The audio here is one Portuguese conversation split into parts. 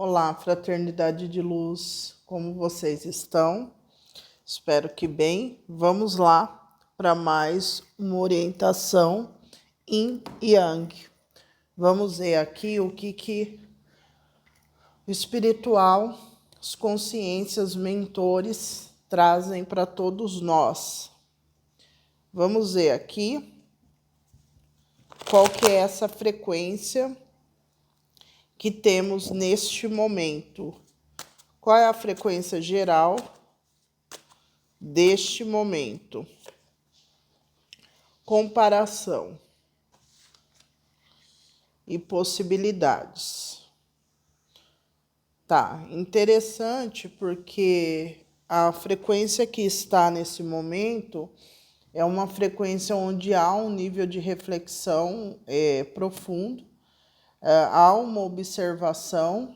Olá, fraternidade de luz, como vocês estão? Espero que bem. Vamos lá para mais uma orientação Yin e Yang. Vamos ver aqui o que o espiritual, as consciências, mentores trazem para todos nós. Vamos ver aqui qual que é essa frequência que temos neste momento. Qual é a frequência geral deste momento? Comparação e possibilidades. Tá, interessante porque a frequência que está nesse momento é uma frequência onde há um nível de reflexão profundo, há uma observação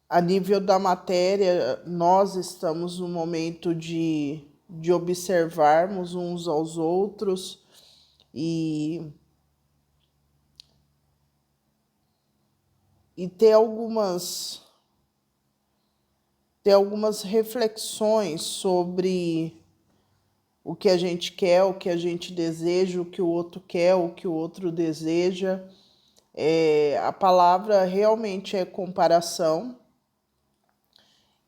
a nível da matéria. Nós estamos no momento de observarmos uns aos outros e ter algumas reflexões sobre o que a gente quer, o que a gente deseja, o que o outro quer, o que o outro deseja. A palavra realmente é comparação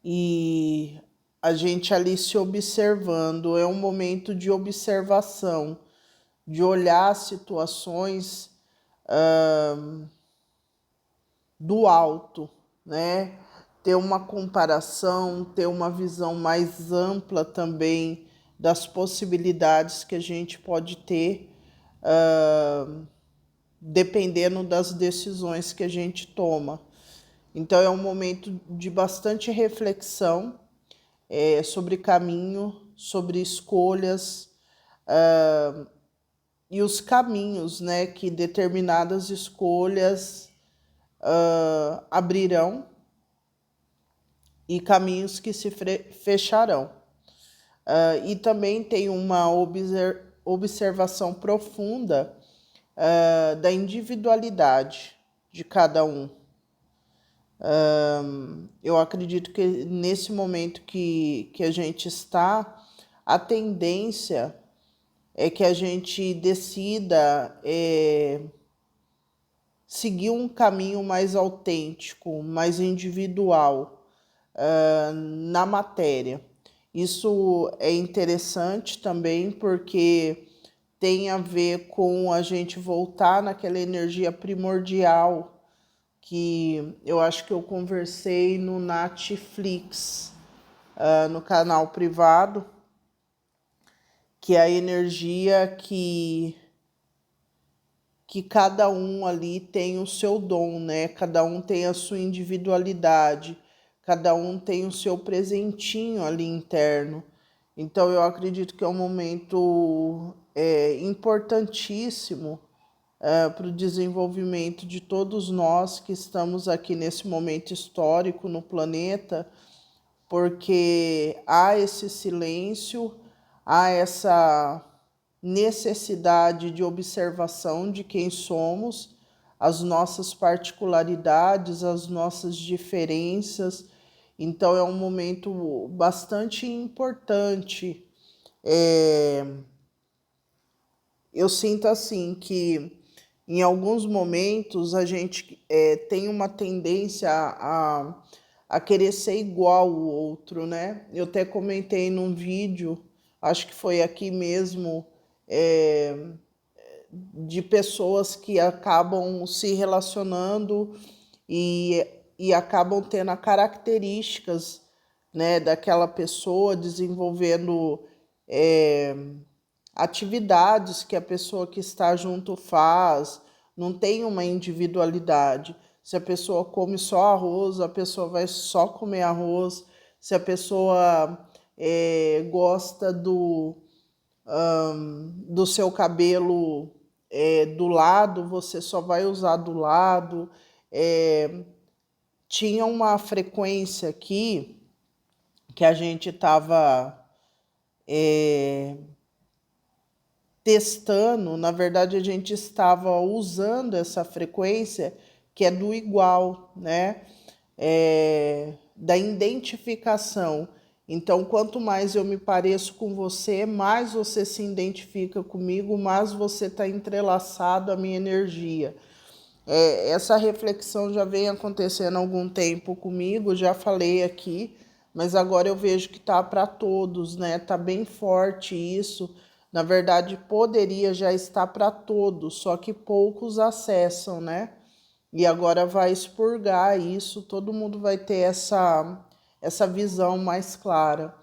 e a gente ali se observando. É um momento de observação, de olhar situações do alto, né? Ter uma comparação, ter uma visão mais ampla também das possibilidades que a gente pode ter, dependendo das decisões que a gente toma. Então é um momento de bastante reflexão sobre caminho, sobre escolhas, e os caminhos, né, que determinadas escolhas abrirão e caminhos que se fecharão. E também tem uma observação profunda da individualidade de cada um. Eu acredito que nesse momento que a gente está, a tendência é que a gente decida seguir um caminho mais autêntico, mais individual na matéria. Isso é interessante também porque tem a ver com a gente voltar naquela energia primordial que eu acho que eu conversei no Netflix, no canal privado, que é a energia que cada um ali tem o seu dom, né? Cada um tem a sua individualidade, cada um tem o seu presentinho ali interno. Então eu acredito que é um momento importantíssimo para o desenvolvimento de todos nós que estamos aqui nesse momento histórico no planeta, porque há esse silêncio, há essa necessidade de observação de quem somos, as nossas particularidades, as nossas diferenças. Então é um momento bastante importante. Eu sinto assim que em alguns momentos a gente tem uma tendência a querer ser igual ao outro, né? Eu até comentei num vídeo, acho que foi aqui mesmo, de pessoas que acabam se relacionando e acabam tendo as características, né, daquela pessoa, desenvolvendo atividades que a pessoa que está junto faz, não tem uma individualidade. Se a pessoa come só arroz, a pessoa vai só comer arroz. Se a pessoa gosta do seu cabelo do lado, você só vai usar do lado. Tinha uma frequência aqui que a gente estava testando, na verdade a gente estava usando essa frequência que é do igual, né? Da identificação. Então, quanto mais eu me pareço com você, mais você se identifica comigo, mais você está entrelaçado à minha energia. Essa reflexão já vem acontecendo há algum tempo comigo, já falei aqui, mas agora eu vejo que tá para todos, né? Tá bem forte isso. Na verdade, poderia já estar para todos, só que poucos acessam, né? E agora vai expurgar isso, todo mundo vai ter essa visão mais clara.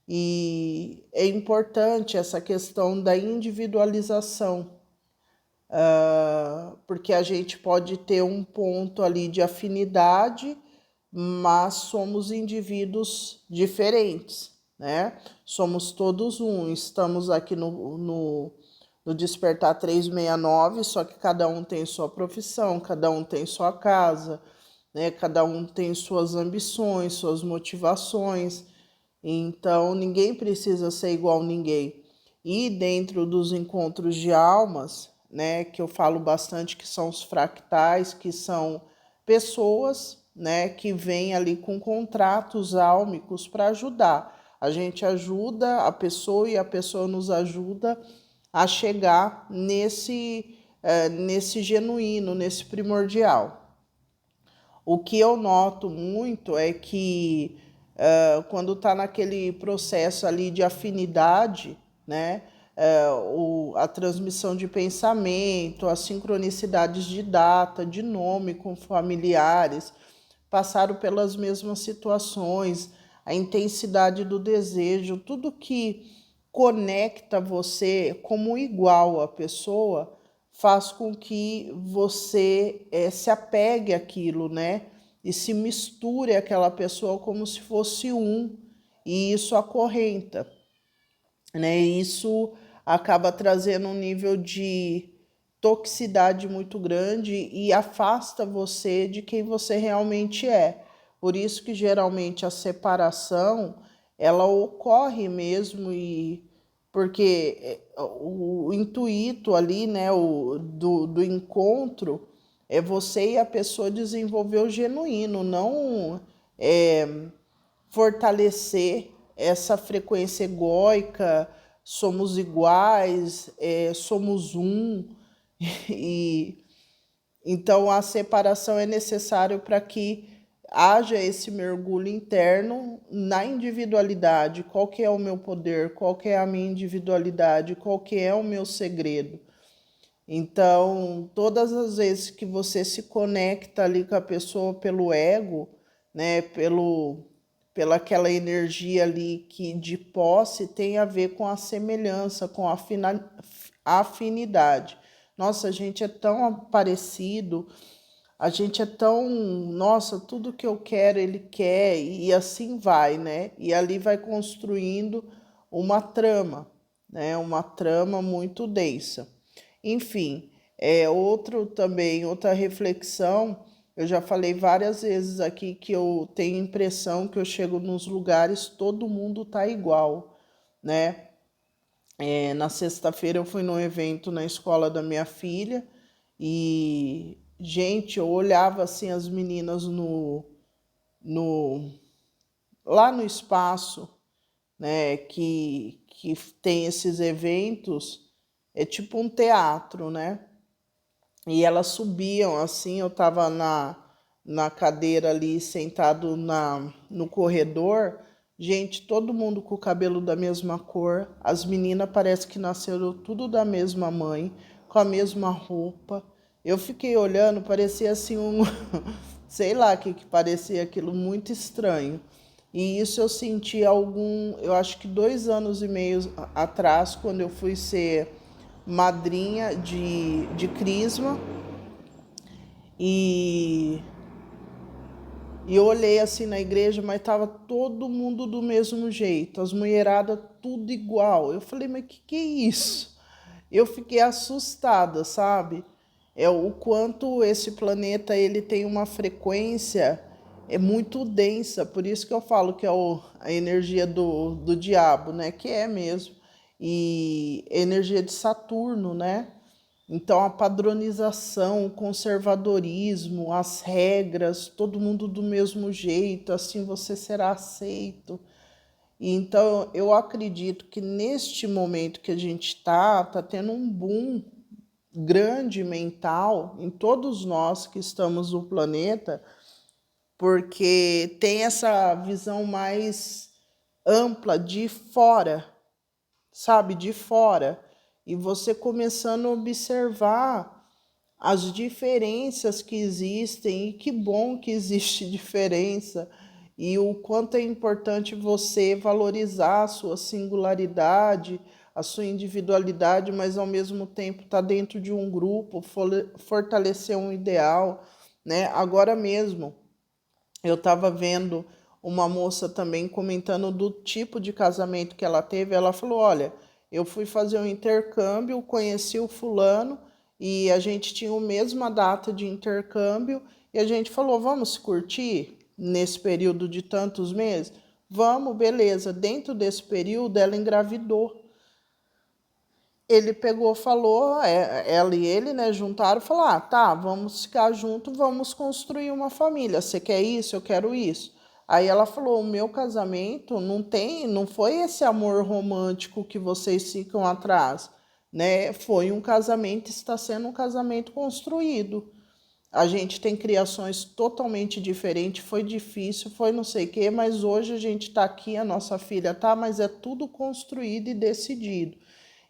E é importante essa questão da individualização, porque a gente pode ter um ponto ali de afinidade, mas somos indivíduos diferentes, né? Somos todos um, estamos aqui no Despertar 369, só que cada um tem sua profissão, cada um tem sua casa, né? Cada um tem suas ambições, suas motivações, então ninguém precisa ser igual a ninguém. E dentro dos encontros de almas, né, que eu falo bastante, que são os fractais, que são pessoas, né, que vêm ali com contratos álmicos para ajudar. A gente ajuda a pessoa e a pessoa nos ajuda a chegar nesse genuíno, nesse primordial. O que eu noto muito é que quando está naquele processo ali de afinidade, né, a transmissão de pensamento, as sincronicidades de data, de nome com familiares, passaram pelas mesmas situações, a intensidade do desejo, tudo que conecta você como igual à pessoa, faz com que você se apegue àquilo, né? E se misture àquela pessoa como se fosse um, e isso acorrenta, né? Isso acaba trazendo um nível de toxicidade muito grande e afasta você de quem você realmente é. Por isso que geralmente a separação ela ocorre mesmo, e porque o intuito ali, né, do encontro é você e a pessoa desenvolver o genuíno, não fortalecer essa frequência egóica, somos iguais, somos um, e então a separação é necessário para que haja esse mergulho interno na individualidade. Qual que é o meu poder? Qual que é a minha individualidade? Qual que é o meu segredo? Então, todas as vezes que você se conecta ali com a pessoa pelo ego, né, pela aquela energia ali que de posse tem a ver com a semelhança, com a afinidade. Nossa, a gente é tão parecido, a gente é tão, nossa, tudo que eu quero, ele quer, e assim vai, né? E ali vai construindo uma trama, né? Uma trama muito densa. Enfim, outra reflexão, eu já falei várias vezes aqui que eu tenho a impressão que eu chego nos lugares, todo mundo tá igual, né? Na sexta-feira eu fui num evento na escola da minha filha e, gente, eu olhava assim as meninas no, lá no espaço, né, que tem esses eventos, é tipo um teatro, né? E elas subiam assim, eu estava na cadeira ali, sentado no corredor. Gente, todo mundo com o cabelo da mesma cor. As meninas parece que nasceram tudo da mesma mãe, com a mesma roupa. Eu fiquei olhando, parecia assim sei lá que parecia aquilo muito estranho. E isso eu senti eu acho que 2 anos e meio atrás, quando eu fui ser madrinha de crisma, e, e eu olhei assim na igreja, mas tava todo mundo do mesmo jeito, as mulheradas tudo igual. Eu falei, mas que é isso? Eu fiquei assustada, sabe? É o quanto esse planeta ele tem uma frequência muito densa, por isso que eu falo que é a energia do diabo, né? Que é mesmo. E energia de Saturno, né? Então, a padronização, o conservadorismo, as regras, todo mundo do mesmo jeito, assim você será aceito. Então, eu acredito que neste momento que a gente está tendo um boom grande mental em todos nós que estamos no planeta, porque tem essa visão mais ampla de fora, sabe, de fora, e você começando a observar as diferenças que existem, e que bom que existe diferença, e o quanto é importante você valorizar a sua singularidade, a sua individualidade, mas ao mesmo tempo estar dentro de um grupo, fortalecer um ideal, né? Agora mesmo, eu estava vendo uma moça também comentando do tipo de casamento que ela teve. Ela falou: olha, eu fui fazer um intercâmbio, conheci o fulano e a gente tinha a mesma data de intercâmbio e a gente falou: vamos curtir nesse período de tantos meses? Vamos, beleza. Dentro desse período, ela engravidou. Ele pegou, falou, ela e ele, né, juntaram e falaram: ah, tá, vamos ficar junto, vamos construir uma família. Você quer isso? Eu quero isso. Aí ela falou: o meu casamento não foi esse amor romântico que vocês ficam atrás, né? Foi um casamento, está sendo um casamento construído. A gente tem criações totalmente diferentes, foi difícil, foi não sei o quê, mas hoje a gente está aqui, a nossa filha tá, mas é tudo construído e decidido.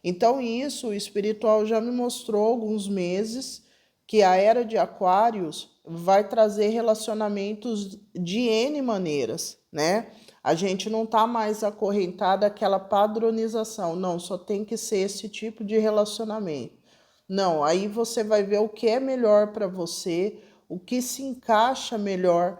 Então, isso o espiritual já me mostrou há alguns meses que a era de Aquários vai trazer relacionamentos de N maneiras, né? A gente não está mais acorrentada àquela padronização, não, só tem que ser esse tipo de relacionamento. Não, aí você vai ver o que é melhor para você, o que se encaixa melhor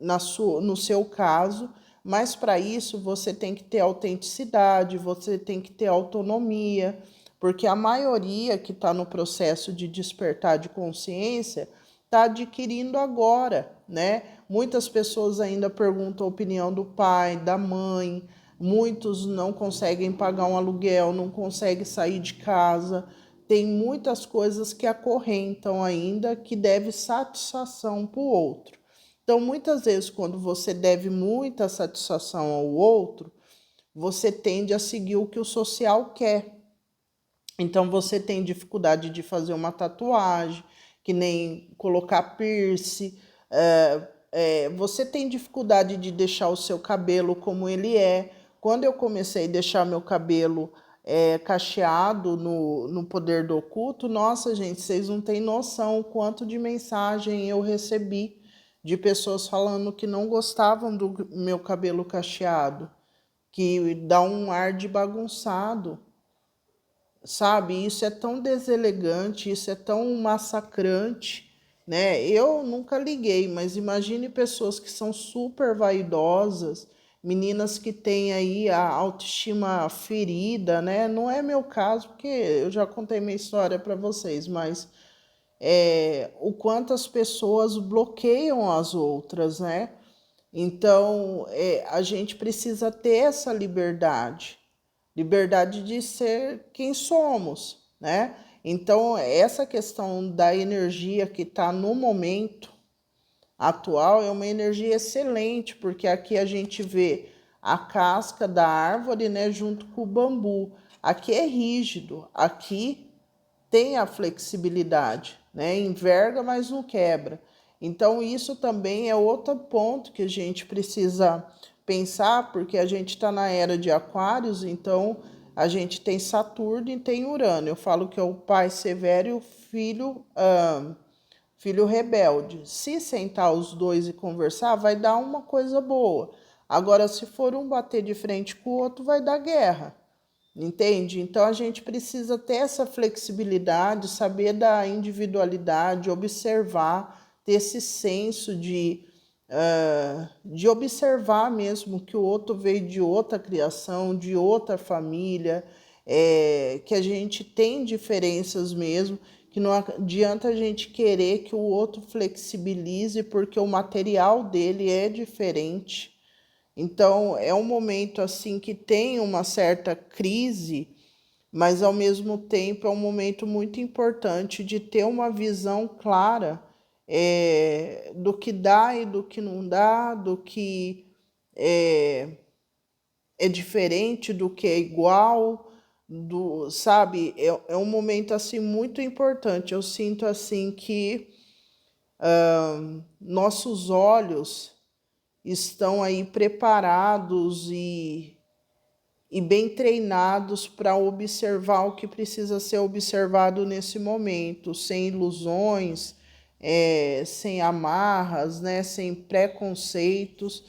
no seu caso, mas para isso você tem que ter autenticidade, você tem que ter autonomia, porque a maioria que está no processo de despertar de consciência está adquirindo agora, né? Muitas pessoas ainda perguntam a opinião do pai, da mãe, muitos não conseguem pagar um aluguel, não conseguem sair de casa, tem muitas coisas que acorrentam ainda que deve satisfação para o outro. Então, muitas vezes, quando você deve muita satisfação ao outro, você tende a seguir o que o social quer. Então, você tem dificuldade de fazer uma tatuagem, que nem colocar piercing, você tem dificuldade de deixar o seu cabelo como ele é. Quando eu comecei a deixar meu cabelo cacheado no Poder do Oculto, nossa, gente, vocês não têm noção o quanto de mensagem eu recebi de pessoas falando que não gostavam do meu cabelo cacheado, que dá um ar de bagunçado, sabe? Isso é tão deselegante, isso é tão massacrante, né? Eu nunca liguei, mas imagine pessoas que são super vaidosas, meninas que têm aí a autoestima ferida, né? Não é meu caso, porque eu já contei minha história para vocês, mas o quanto as pessoas bloqueiam as outras, né? Então, a gente precisa ter essa liberdade, liberdade de ser quem somos, né? Então, essa questão da energia que está no momento atual é uma energia excelente, porque aqui a gente vê a casca da árvore, né, junto com o bambu. Aqui é rígido, aqui tem a flexibilidade, né? Enverga, mas não quebra. Então, isso também é outro ponto que a gente precisa pensar, porque a gente está na era de Aquários, então a gente tem Saturno e tem Urano. Eu falo que é o pai severo e o filho rebelde. Se sentar os dois e conversar, vai dar uma coisa boa. Agora, se for um bater de frente com o outro, vai dar guerra. Entende? Então a gente precisa ter essa flexibilidade, saber da individualidade, observar, ter esse senso de observar mesmo que o outro veio de outra criação, de outra família, que a gente tem diferenças mesmo, que não adianta a gente querer que o outro flexibilize porque o material dele é diferente. Então, é um momento assim que tem uma certa crise mas ao mesmo tempo é um momento muito importante de ter uma visão clara do que dá e do que não dá, do que é diferente, do que é igual, sabe? É um momento assim muito importante. Eu sinto assim que nossos olhos estão aí preparados e bem treinados para observar o que precisa ser observado nesse momento, sem ilusões, sem amarras, né, sem preconceitos.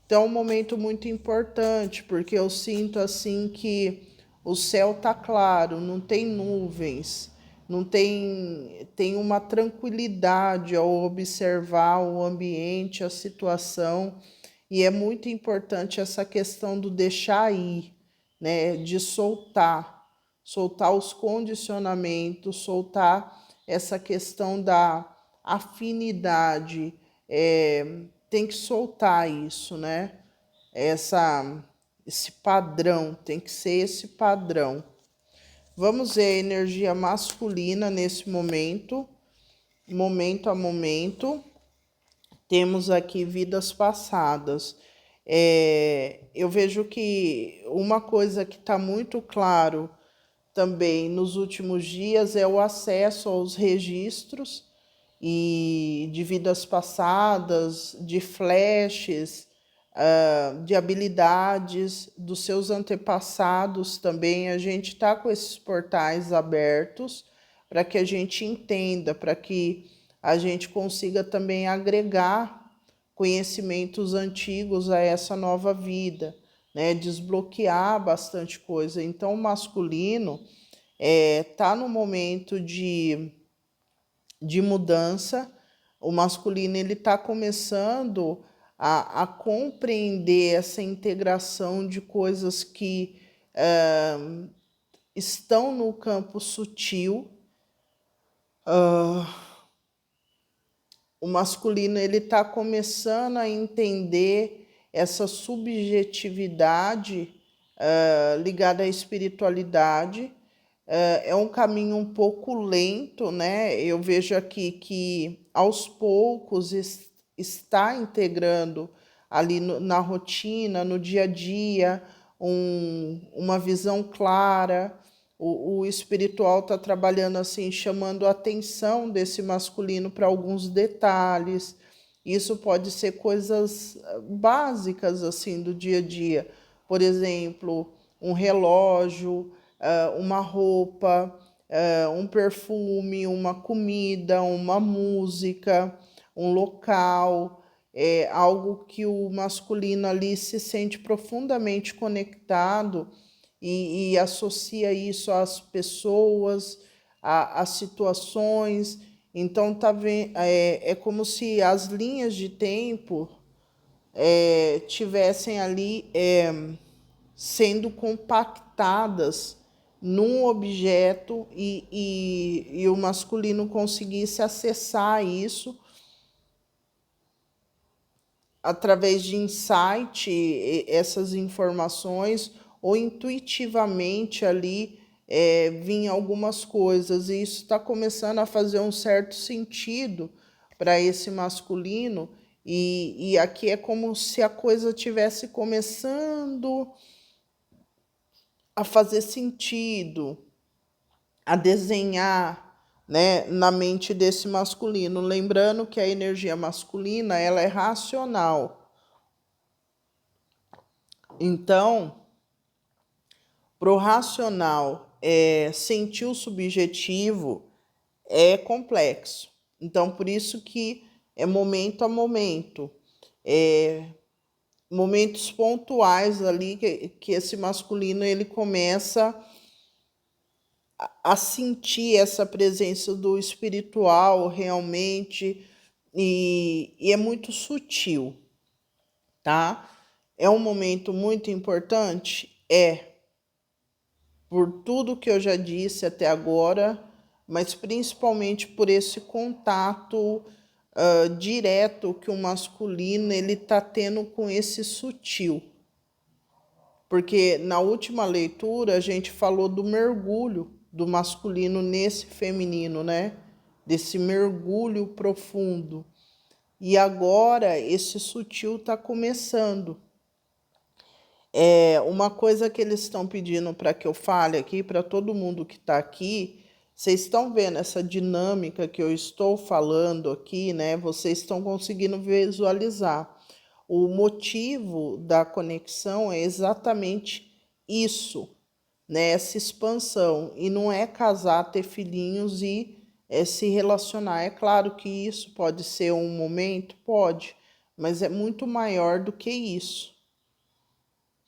Então, é um momento muito importante, porque eu sinto assim que o céu tá claro, não tem nuvens, não tem uma tranquilidade ao observar o ambiente, a situação, e é muito importante essa questão do deixar ir, né, de soltar os condicionamentos, soltar essa questão da afinidade, tem que soltar isso, né? Esse padrão, tem que ser esse padrão. Vamos ver a energia masculina nesse momento a momento. Temos aqui vidas passadas. Eu vejo que uma coisa que está muito claro também nos últimos dias é o acesso aos registros e de vidas passadas, de flashes, de habilidades dos seus antepassados também. A gente está com esses portais abertos para que a gente entenda, para que a gente consiga também agregar conhecimentos antigos a essa nova vida, né? Desbloquear bastante coisa. Então, o masculino está no momento de mudança. O masculino ele está começando a compreender essa integração de coisas que estão no campo sutil. O masculino ele está começando a entender essa subjetividade ligada à espiritualidade. É um caminho um pouco lento, né? Eu vejo aqui que aos poucos está integrando ali na rotina, no dia a dia, uma visão clara. O espiritual está trabalhando assim, chamando a atenção desse masculino para alguns detalhes. Isso pode ser coisas básicas assim do dia a dia. Por exemplo, um relógio, uma roupa, um perfume, uma comida, uma música, um local, algo que o masculino ali se sente profundamente conectado e associa isso às pessoas, às situações. Então tá vendo, é como se as linhas de tempo tivessem ali sendo compactadas num objeto e o masculino conseguisse acessar isso através de insight, essas informações, ou intuitivamente ali vinha algumas coisas, e isso está começando a fazer um certo sentido para esse masculino, e aqui é como se a coisa tivesse começando a fazer sentido, a desenhar, né, na mente desse masculino. Lembrando que a energia masculina ela é racional. Então, para o racional sentir o subjetivo é complexo. Então, por isso que é momento a momento. Momentos pontuais ali que esse masculino ele começa a sentir essa presença do espiritual realmente e é muito sutil, tá? É um momento muito importante? Por tudo que eu já disse até agora, mas principalmente por esse contato direto que o masculino ele está tendo com esse sutil. Porque na última leitura a gente falou do mergulho do masculino nesse feminino, né? Desse mergulho profundo. E agora esse sutil está começando. Uma coisa que eles estão pedindo para que eu fale aqui, para todo mundo que está aqui, vocês estão vendo essa dinâmica que eu estou falando aqui, né? Vocês estão conseguindo visualizar. O motivo da conexão é exatamente isso, né? Essa expansão. E não é casar, ter filhinhos e se relacionar. É claro que isso pode ser um momento, pode, mas é muito maior do que isso,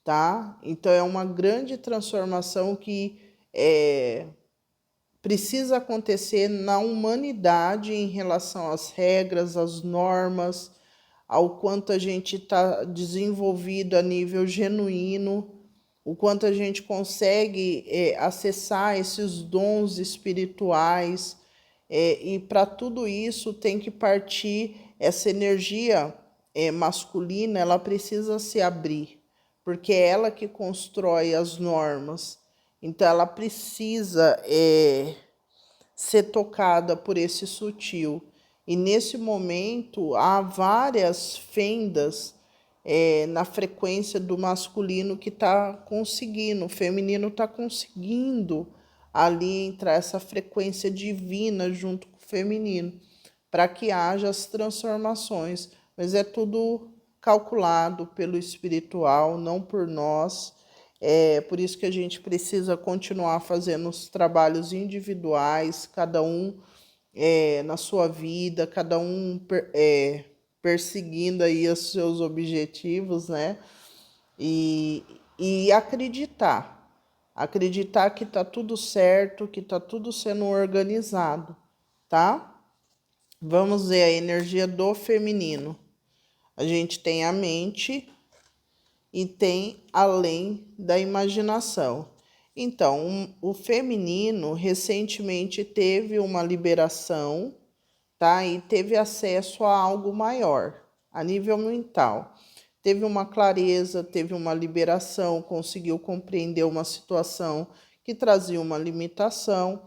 tá? Então é uma grande transformação que precisa acontecer na humanidade em relação às regras, às normas, ao quanto a gente está desenvolvido a nível genuíno, o quanto a gente consegue acessar esses dons espirituais, e para tudo isso tem que partir essa energia masculina, ela precisa se abrir, porque é ela que constrói as normas, então ela precisa ser tocada por esse sutil. E nesse momento há várias fendas na frequência do masculino que está conseguindo, o feminino está conseguindo ali entrar essa frequência divina junto com o feminino, para que haja as transformações. Mas é tudo calculado pelo espiritual, não por nós. É por isso que a gente precisa continuar fazendo os trabalhos individuais, cada um na sua vida, cada um perseguindo aí os seus objetivos, né? E acreditar que tá tudo certo, que tá tudo sendo organizado, tá? Vamos ver a energia do feminino. A gente tem a mente e tem além da imaginação. Então, o feminino recentemente teve uma liberação, tá? E teve acesso a algo maior, a nível mental. Teve uma clareza, teve uma liberação, conseguiu compreender uma situação que trazia uma limitação.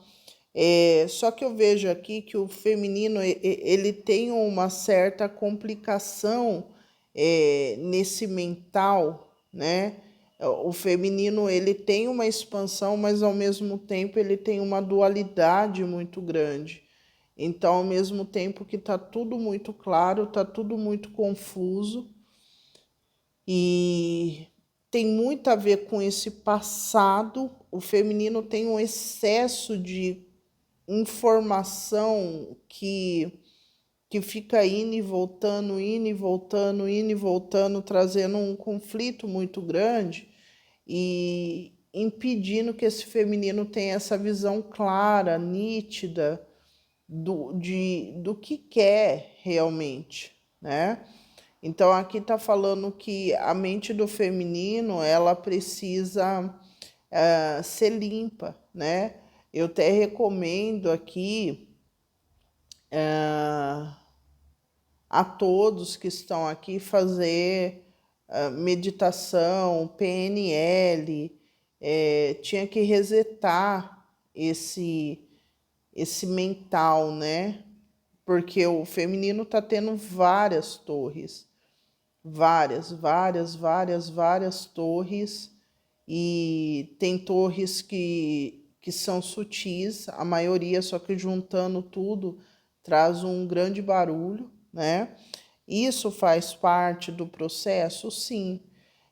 Só que eu vejo aqui que o feminino ele tem uma certa complicação nesse mental, né? O feminino ele tem uma expansão, mas ao mesmo tempo ele tem uma dualidade muito grande. Então, ao mesmo tempo que está tudo muito claro, está tudo muito confuso e tem muito a ver com esse passado. O feminino tem um excesso de informação que fica indo e voltando, indo e voltando, indo e voltando, trazendo um conflito muito grande e impedindo que esse feminino tenha essa visão clara, nítida do que quer realmente, né? Então aqui está falando que a mente do feminino ela precisa ser limpa, né? Eu até recomendo aqui a todos que estão aqui fazer meditação, PNL, tinha que resetar esse mental, né? Porque o feminino está tendo várias torres, várias torres, e tem torres que são sutis, a maioria, só que juntando tudo traz um grande barulho, né? Isso faz parte do processo? Sim.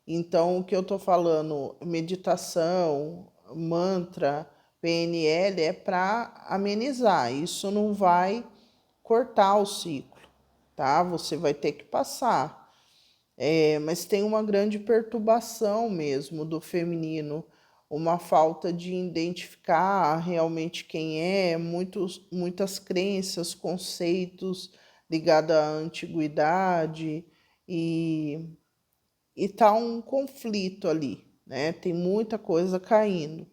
Então, o que eu estou falando, meditação, mantra, PNL, é para amenizar. Isso não vai cortar o ciclo, tá? Você vai ter que passar. Mas tem uma grande perturbação mesmo do feminino, uma falta de identificar realmente quem é, muitas crenças, conceitos ligados à antiguidade e tá um conflito ali, né? Tem muita coisa caindo.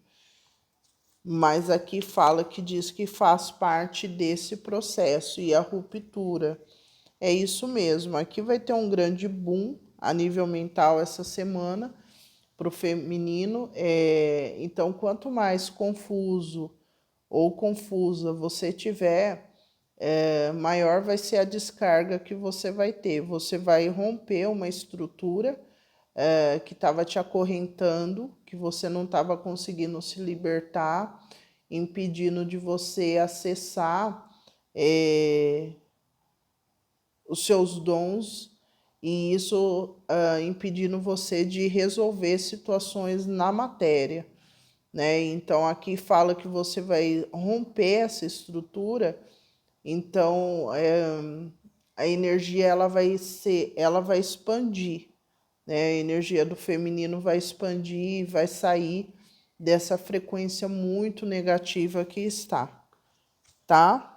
Mas aqui fala que diz que faz parte desse processo e a ruptura. É isso mesmo, aqui vai ter um grande boom a nível mental essa semana, para o feminino. Então, quanto mais confuso ou confusa você tiver, maior vai ser a descarga que você vai ter. Você vai romper uma estrutura que estava te acorrentando, que você não estava conseguindo se libertar, impedindo de você acessar os seus dons, e isso impedindo você de resolver situações na matéria, né? Então aqui fala que você vai romper essa estrutura. Então a energia ela vai expandir, né? A energia do feminino vai expandir e vai sair dessa frequência muito negativa que está, tá?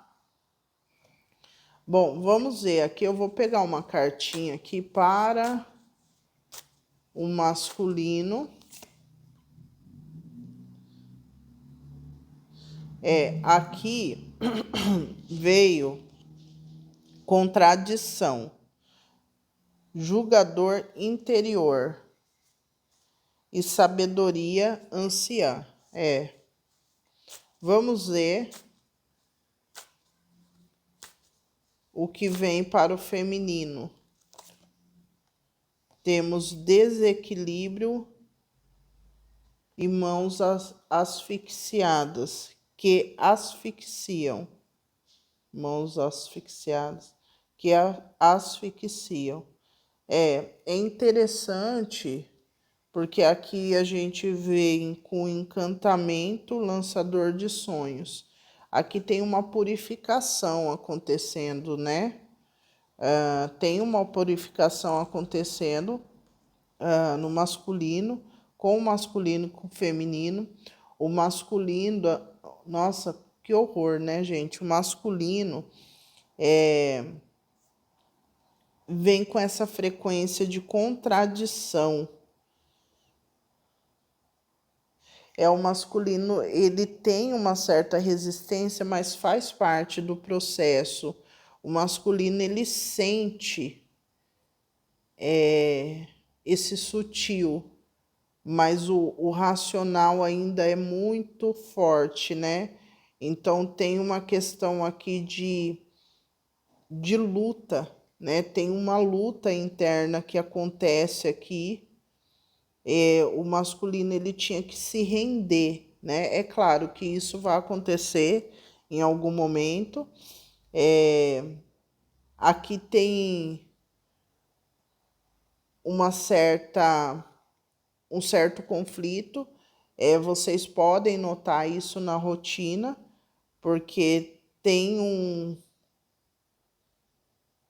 Bom, vamos ver. Aqui eu vou pegar uma cartinha aqui para o masculino. Aqui veio contradição, julgador interior e sabedoria anciã. Vamos ver o que vem para o feminino. Temos desequilíbrio e mãos asfixiadas, que asfixiam. Mãos asfixiadas, que asfixiam. É interessante, porque aqui a gente vem com encantamento, lançador de sonhos. Aqui tem uma purificação acontecendo, né? Tem uma purificação acontecendo no masculino, com o masculino e com o feminino. O masculino, nossa, que horror, né, gente? O masculino vem com essa frequência de contradição. O masculino, ele tem uma certa resistência, mas faz parte do processo. O masculino, ele sente esse sutil, mas o racional ainda é muito forte, né? Então tem uma questão aqui de luta, né? Tem uma luta interna que acontece aqui. O masculino, ele tinha que se render, né? É claro que isso vai acontecer em algum momento. Aqui tem um certo conflito. Vocês podem notar isso na rotina, porque tem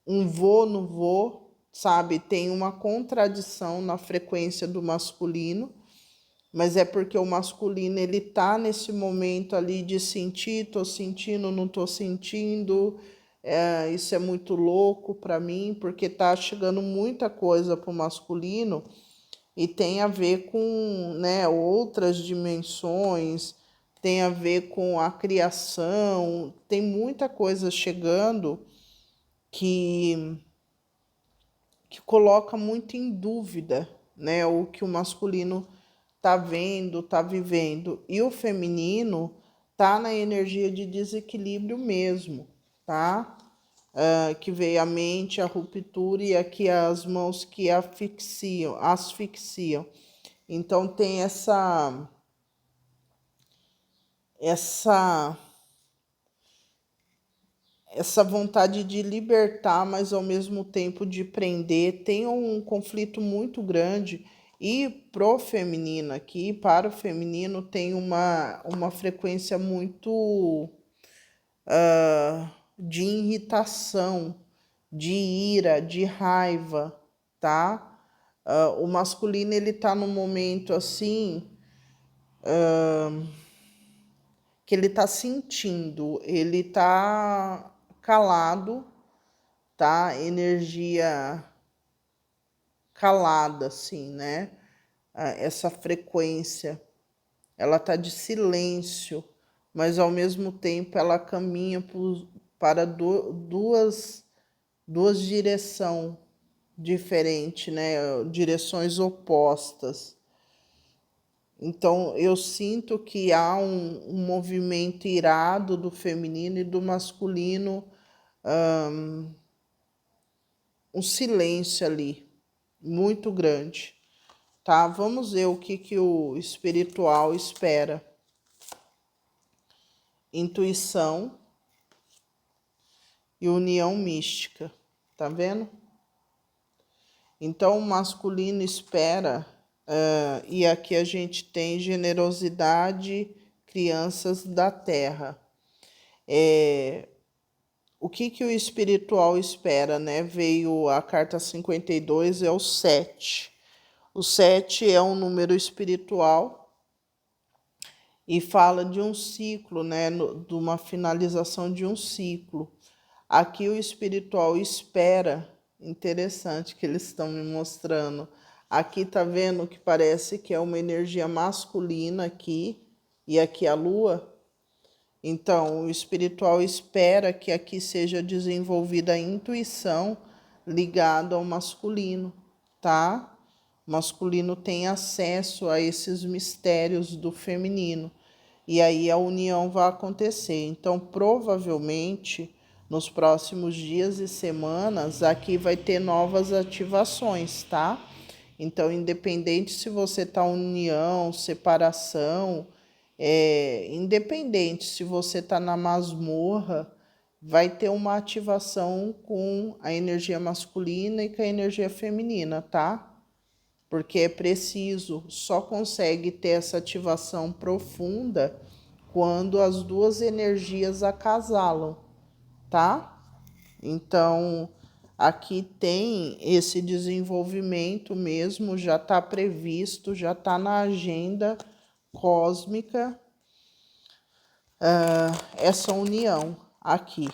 um vô no vô, sabe? Tem uma contradição na frequência do masculino, mas é porque o masculino, ele tá nesse momento ali de sentir, tô sentindo, não tô sentindo. Isso é muito louco para mim, porque tá chegando muita coisa pro masculino e tem a ver com, né, outras dimensões, tem a ver com a criação, tem muita coisa chegando que coloca muito em dúvida, né, o que o masculino tá vendo, tá vivendo, e o feminino tá na energia de desequilíbrio mesmo, tá? Que veio a mente, a ruptura, e aqui as mãos que asfixiam. Então tem essa vontade de libertar, mas ao mesmo tempo de prender. Tem um conflito muito grande. E pro feminino aqui, para o feminino, tem uma frequência muito de irritação, de ira, de raiva, tá? O masculino, ele tá num momento assim que ele tá sentindo, ele tá calado, tá? Energia calada, assim, né? Essa frequência, ela tá de silêncio, mas ao mesmo tempo ela caminha para duas direções diferentes, né? Direções opostas. Então, eu sinto que há um movimento irado do feminino e do masculino, um silêncio ali, muito grande, tá? Vamos ver o que o espiritual espera. Intuição e união mística, tá vendo? Então, o masculino espera, e aqui a gente tem generosidade, crianças da terra. O que o espiritual espera, né? Veio a carta 52, é o 7. O 7 é um número espiritual e fala de um ciclo, né? De uma finalização de um ciclo. Aqui o espiritual espera, interessante que eles estão me mostrando. Aqui tá vendo que parece que é uma energia masculina aqui, e aqui a lua. Então, o espiritual espera que aqui seja desenvolvida a intuição ligada ao masculino, tá? O masculino tem acesso a esses mistérios do feminino. E aí a união vai acontecer. Então, provavelmente, nos próximos dias e semanas, aqui vai ter novas ativações, tá? Então, independente se você está união, separação, independente se você está na masmorra, vai ter uma ativação com a energia masculina e com a energia feminina, tá? Porque é preciso, só consegue ter essa ativação profunda quando as duas energias acasalam, tá? Então, aqui tem esse desenvolvimento mesmo, já está previsto, já está na agenda cósmica, essa união aqui,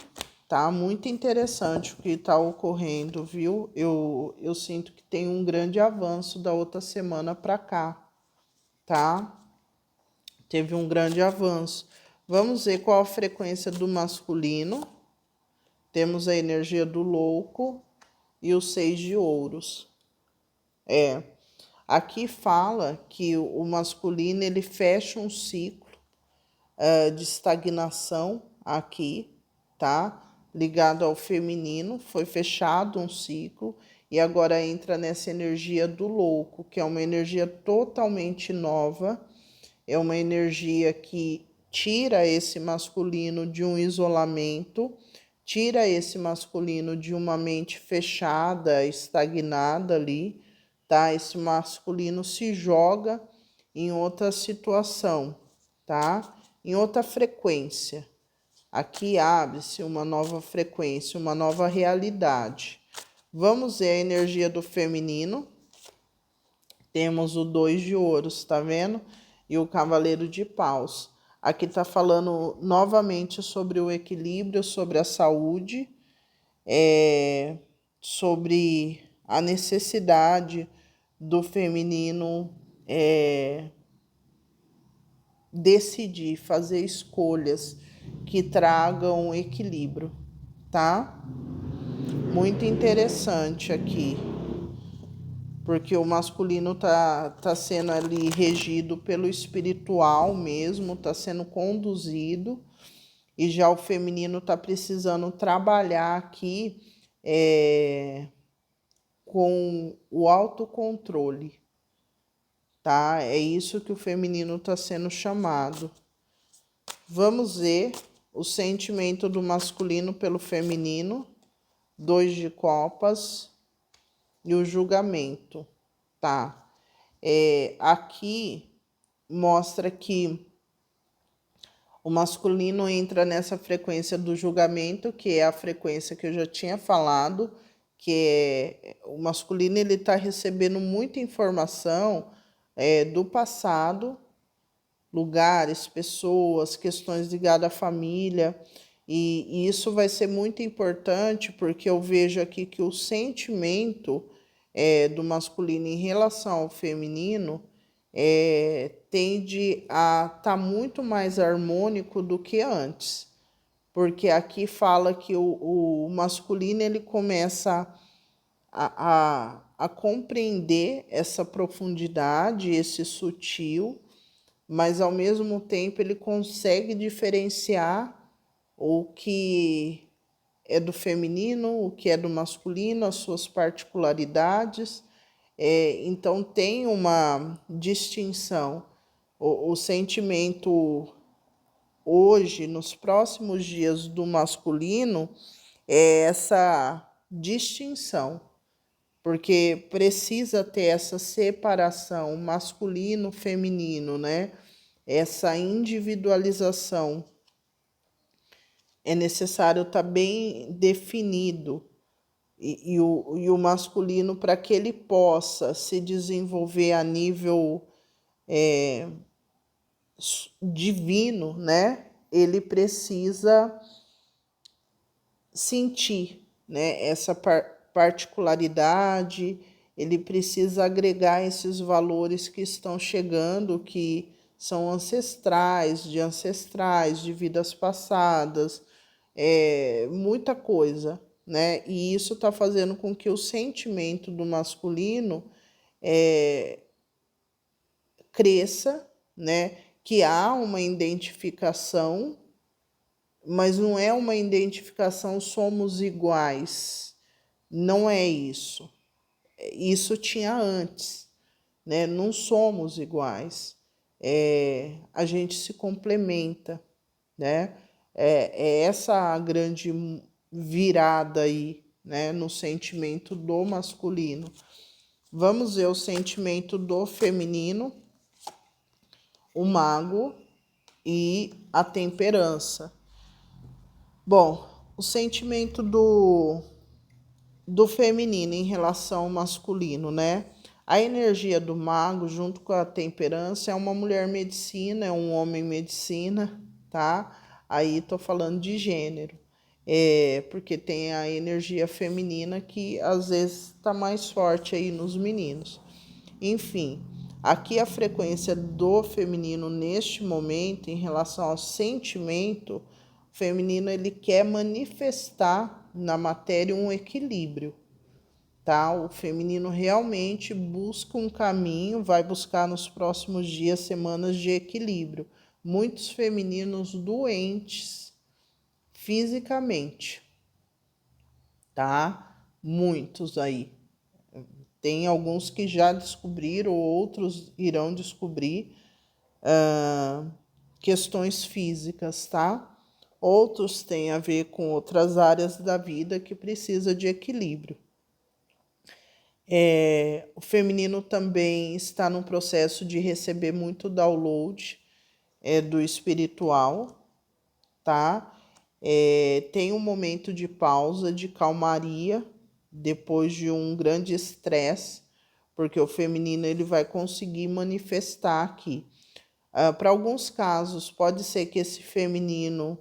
tá? Muito interessante o que está ocorrendo, viu? Eu sinto que tem um grande avanço da outra semana para cá, tá? Teve um grande avanço. Vamos ver qual a frequência do masculino. Temos a energia do louco e o 6 de ouros. Aqui fala que o masculino ele fecha um ciclo de estagnação aqui, tá? Ligado ao feminino, foi fechado um ciclo e agora entra nessa energia do louco, que é uma energia totalmente nova, é uma energia que tira esse masculino de um isolamento, tira esse masculino de uma mente fechada, estagnada ali, tá? Esse masculino se joga em outra situação, tá? Em outra frequência. Aqui abre-se uma nova frequência, uma nova realidade. Vamos ver a energia do feminino. Temos o 2 de ouros, tá vendo? E o cavaleiro de paus. Aqui tá falando novamente sobre o equilíbrio, sobre a saúde, sobre a necessidade do feminino decidir, fazer escolhas que tragam equilíbrio, tá? Muito interessante aqui, porque o masculino tá sendo ali regido pelo espiritual mesmo, tá sendo conduzido, e já o feminino tá precisando trabalhar aqui com o autocontrole, tá? É isso que o feminino está sendo chamado. Vamos ver o sentimento do masculino pelo feminino, 2 de copas e o julgamento, tá? Aqui mostra que o masculino entra nessa frequência do julgamento, que é a frequência que eu já tinha falado, que o masculino ele está recebendo muita informação do passado, lugares, pessoas, questões ligadas à família, e isso vai ser muito importante porque eu vejo aqui que o sentimento do masculino em relação ao feminino tende a estar muito mais harmônico do que antes, porque aqui fala que o masculino ele começa a compreender essa profundidade, esse sutil, mas ao mesmo tempo ele consegue diferenciar o que é do feminino, o que é do masculino, as suas particularidades. Então tem uma distinção. O sentimento hoje, nos próximos dias do masculino, é essa distinção, porque precisa ter essa separação masculino-feminino, né? Essa individualização. É necessário estar bem definido. E o masculino, para que ele possa se desenvolver a nível divino, né? Ele precisa sentir, né? Essa particularidade, ele precisa agregar esses valores que estão chegando, que são ancestrais, de vidas passadas, muita coisa, né? E isso está fazendo com que o sentimento do masculino cresça, né? Que há uma identificação, mas não é uma identificação somos iguais. Não é isso. Isso tinha antes, né? Não somos iguais. A gente se complementa, né? É essa a grande virada aí, né? No sentimento do masculino. Vamos ver o sentimento do feminino, o mago e a temperança. Bom, o sentimento do feminino em relação ao masculino, né? A energia do mago, junto com a temperança, é uma mulher medicina, é um homem medicina, tá? Aí tô falando de gênero, porque tem a energia feminina que às vezes tá mais forte aí nos meninos. Enfim, aqui a frequência do feminino neste momento, em relação ao sentimento, o feminino ele quer manifestar na matéria um equilíbrio, tá? O feminino realmente busca um caminho, vai buscar nos próximos dias, semanas de equilíbrio. Muitos femininos doentes fisicamente, tá? Muitos aí. Tem alguns que já descobriram, outros irão descobrir questões físicas, tá? Outros têm a ver com outras áreas da vida que precisa de equilíbrio. O feminino também está no processo de receber muito download do espiritual, tá? Tem um momento de pausa, de calmaria, depois de um grande estresse, porque o feminino ele vai conseguir manifestar aqui. Para alguns casos, pode ser que esse feminino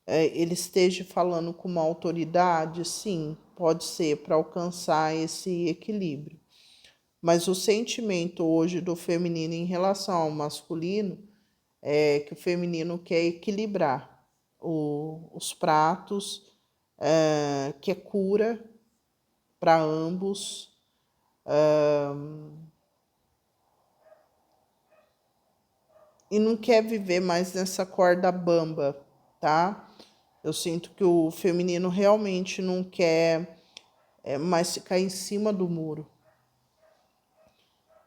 ele esteja falando com uma autoridade, sim, pode ser, para alcançar esse equilíbrio. Mas o sentimento hoje do feminino em relação ao masculino é que o feminino quer equilibrar os pratos, que é cura para ambos. E não quer viver mais nessa corda bamba, tá? Eu sinto que o feminino realmente não quer mais ficar em cima do muro.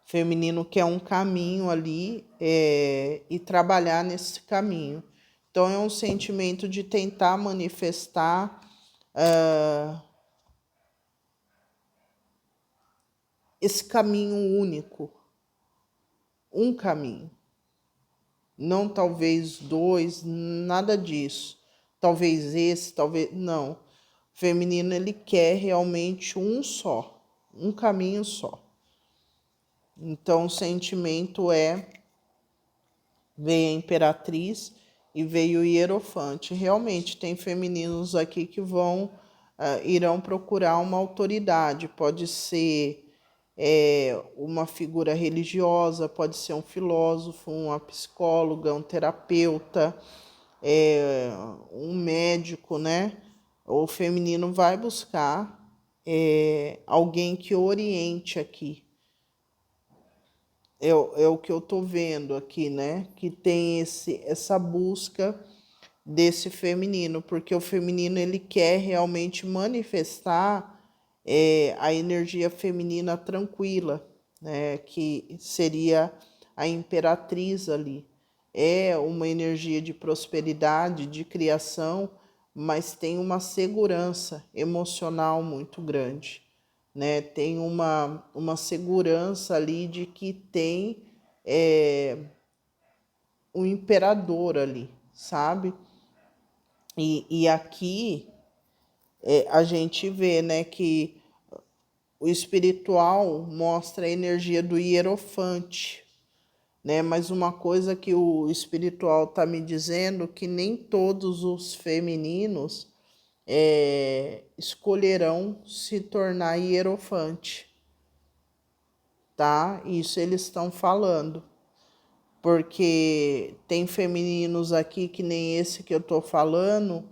O feminino quer um caminho ali e trabalhar nesse caminho. Então é um sentimento de tentar manifestar esse caminho único, um caminho. Não talvez dois, nada disso. Talvez esse, talvez... Não. O feminino, ele quer realmente um só, um caminho só. Então, o sentimento veio a Imperatriz e veio o Hierofante. Realmente, tem femininos aqui que irão procurar uma autoridade. Pode ser uma figura religiosa, pode ser um filósofo, uma psicóloga, um terapeuta, um médico, né? O feminino vai buscar alguém que oriente aqui. é o que eu tô vendo aqui, né? Que tem essa busca desse feminino, porque o feminino ele quer realmente manifestar a energia feminina tranquila, né? Que seria a imperatriz ali. É uma energia de prosperidade, de criação, mas tem uma segurança emocional muito grande, né? Tem uma segurança ali de que tem um imperador ali, sabe? E aqui a gente vê, né, que o espiritual mostra a energia do hierofante, né? Mas uma coisa que o espiritual está me dizendo que nem todos os femininos escolherão se tornar hierofante, tá? Isso eles estão falando. Porque tem femininos aqui que nem esse que eu tô falando,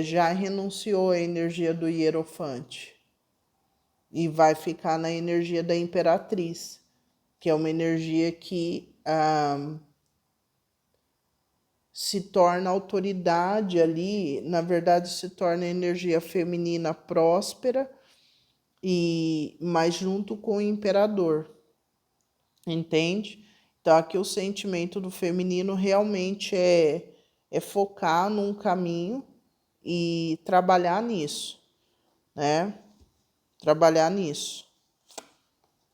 já renunciou à energia do hierofante e vai ficar na energia da imperatriz, que é uma energia que se torna autoridade ali, na verdade se torna energia feminina próspera e mais junto com o imperador, entende? Então aqui o sentimento do feminino realmente é focar num caminho e trabalhar nisso, né? Trabalhar nisso.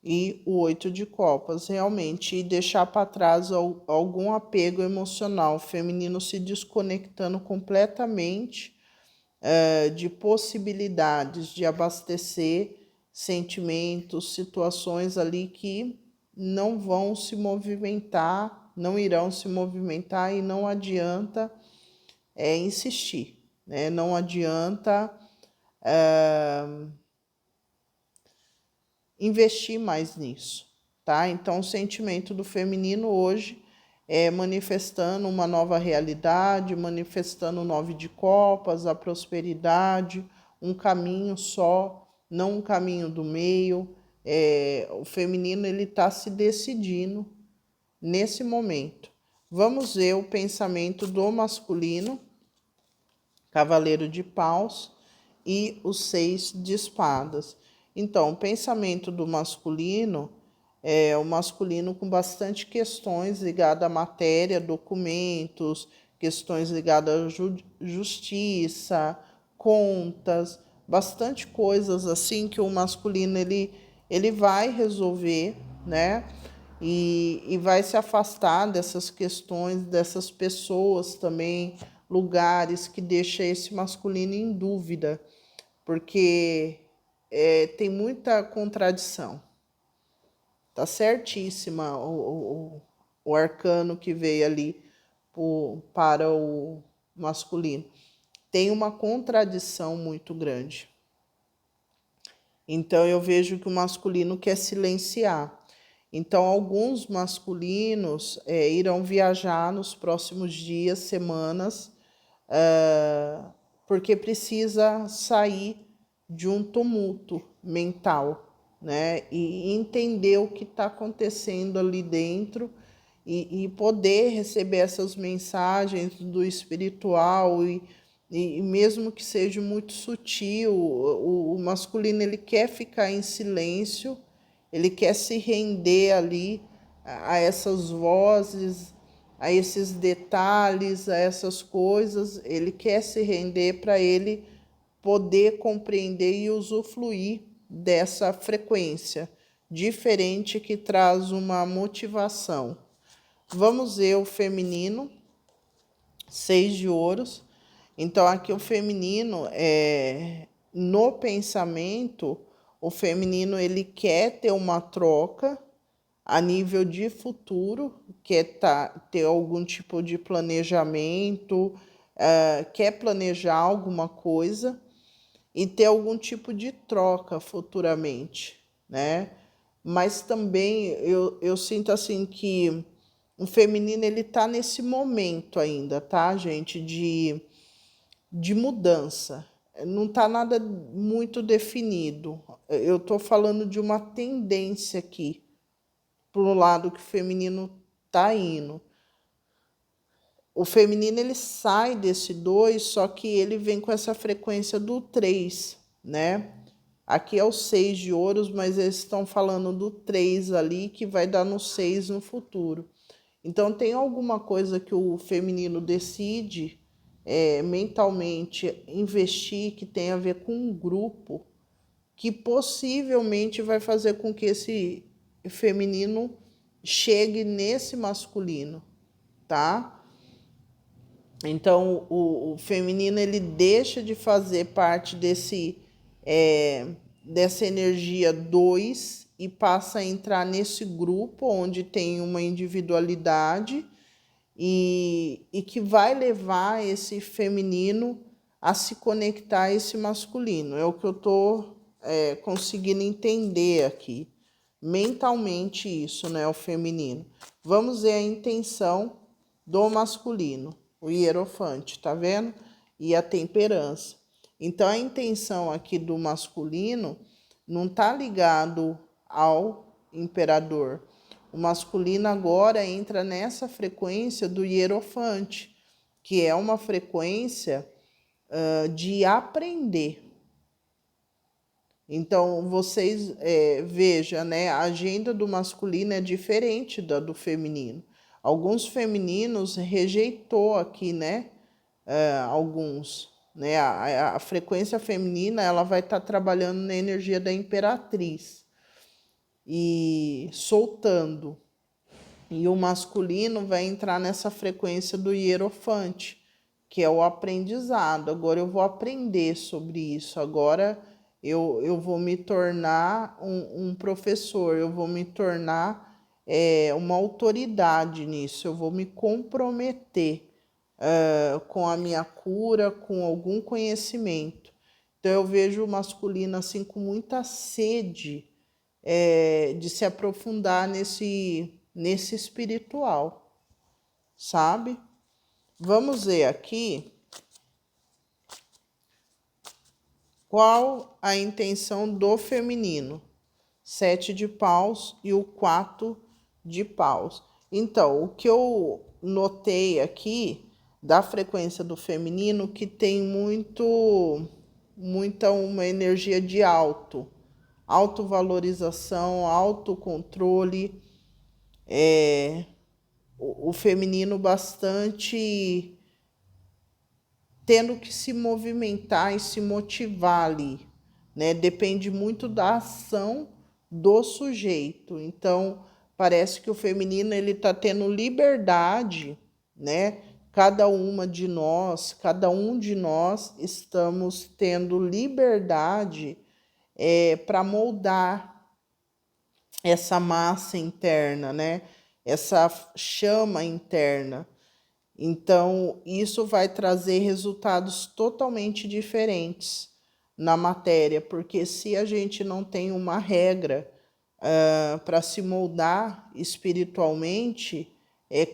E o 8 de copas, realmente, e deixar para trás algum apego emocional, o feminino se desconectando completamente de possibilidades de abastecer sentimentos, situações ali que não vão se movimentar, não irão se movimentar e não adianta insistir, né? Não adianta investir mais nisso, tá? Então, o sentimento do feminino hoje é manifestando uma nova realidade, manifestando o 9 de copas, a prosperidade, um caminho só, não um caminho do meio. O feminino ele está se decidindo nesse momento. Vamos ver o pensamento do masculino, Cavaleiro de Paus e os 6 de espadas. Então, o pensamento do masculino é o masculino com bastante questões ligadas à matéria, documentos, questões ligadas à justiça, contas, bastante coisas assim que o masculino ele vai resolver, né? E vai se afastar dessas questões, dessas pessoas também, lugares que deixam esse masculino em dúvida, porque tem muita contradição. Tá certíssima o arcano que veio ali para o masculino. Tem uma contradição muito grande. Então eu vejo que o masculino quer silenciar. Então alguns masculinos irão viajar nos próximos dias, semanas, porque precisa sair de um tumulto mental, né? E entender o que está acontecendo ali dentro e poder receber essas mensagens do espiritual e mesmo que seja muito sutil, o masculino ele quer ficar em silêncio, ele quer se render ali a essas vozes, a esses detalhes, a essas coisas, ele quer se render para ele poder compreender e usufruir dessa frequência diferente que traz uma motivação. Vamos ver o feminino, 6 de ouros. Então, aqui o feminino, no pensamento, o feminino ele quer ter uma troca a nível de futuro, quer ter algum tipo de planejamento, quer planejar alguma coisa e ter algum tipo de troca futuramente, né? Mas também eu sinto assim que o feminino ele tá nesse momento ainda, tá, gente, de mudança. Não tá nada muito definido. Eu tô falando de uma tendência aqui, pro lado que o feminino tá indo. O feminino ele sai desse 2, só que ele vem com essa frequência do 3, né? Aqui é o 6 de ouros, mas eles estão falando do 3 ali, que vai dar no 6 no futuro. Então, tem alguma coisa que o feminino decide mentalmente investir, que tem a ver com um grupo, que possivelmente vai fazer com que esse feminino chegue nesse masculino, tá? Então, o feminino ele deixa de fazer parte dessa energia 2 e passa a entrar nesse grupo onde tem uma individualidade e que vai levar esse feminino a se conectar a esse masculino. É o que eu estou conseguindo entender aqui. Mentalmente isso, né? O feminino. Vamos ver a intenção do masculino. O hierofante, tá vendo? E a temperança. Então, a intenção aqui do masculino não tá ligado ao imperador. O masculino agora entra nessa frequência do hierofante, que é uma frequência de aprender. Então, vocês vejam, né? A agenda do masculino é diferente da do feminino. Alguns femininos rejeitou aqui, né? Alguns, né? A frequência feminina ela vai estar trabalhando na energia da imperatriz e soltando. E o masculino vai entrar nessa frequência do hierofante, que é o aprendizado. Agora eu vou aprender sobre isso. Agora eu vou me tornar um professor, eu vou me tornar uma autoridade nisso, eu vou me comprometer com a minha cura, com algum conhecimento. Então eu vejo o masculino assim com muita sede de se aprofundar nesse espiritual, sabe? Vamos ver aqui qual a intenção do feminino. 7 de paus e o 4 de paus. Então, o que eu notei aqui da frequência do feminino que tem muita uma energia de autovalorização, autocontrole, o feminino bastante tendo que se movimentar e se motivar ali, né? Depende muito da ação do sujeito. Então, parece que o feminino ele está tendo liberdade, né? Cada um de nós estamos tendo liberdade para moldar essa massa interna, né? Essa chama interna. Então, isso vai trazer resultados totalmente diferentes na matéria, porque se a gente não tem uma regra para se moldar espiritualmente,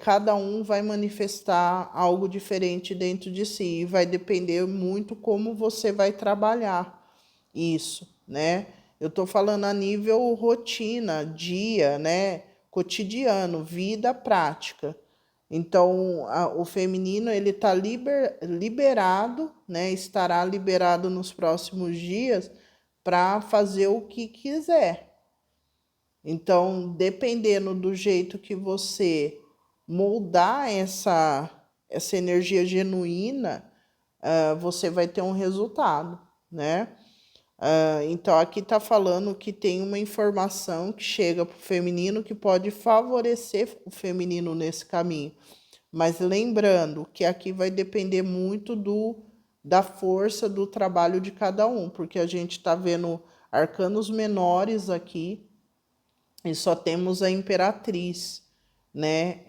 cada um vai manifestar algo diferente dentro de si e vai depender muito como você vai trabalhar isso, né? Eu estou falando a nível rotina, dia, né? Cotidiano, vida prática. Então, o feminino ele está liberado, né? Estará liberado nos próximos dias para fazer o que quiser. Então, dependendo do jeito que você moldar essa energia genuína, você vai ter um resultado, né? Então, aqui está falando que tem uma informação que chega para o feminino que pode favorecer o feminino nesse caminho. Mas lembrando que aqui vai depender muito da força do trabalho de cada um, porque a gente está vendo arcanos menores aqui e só temos a imperatriz, né?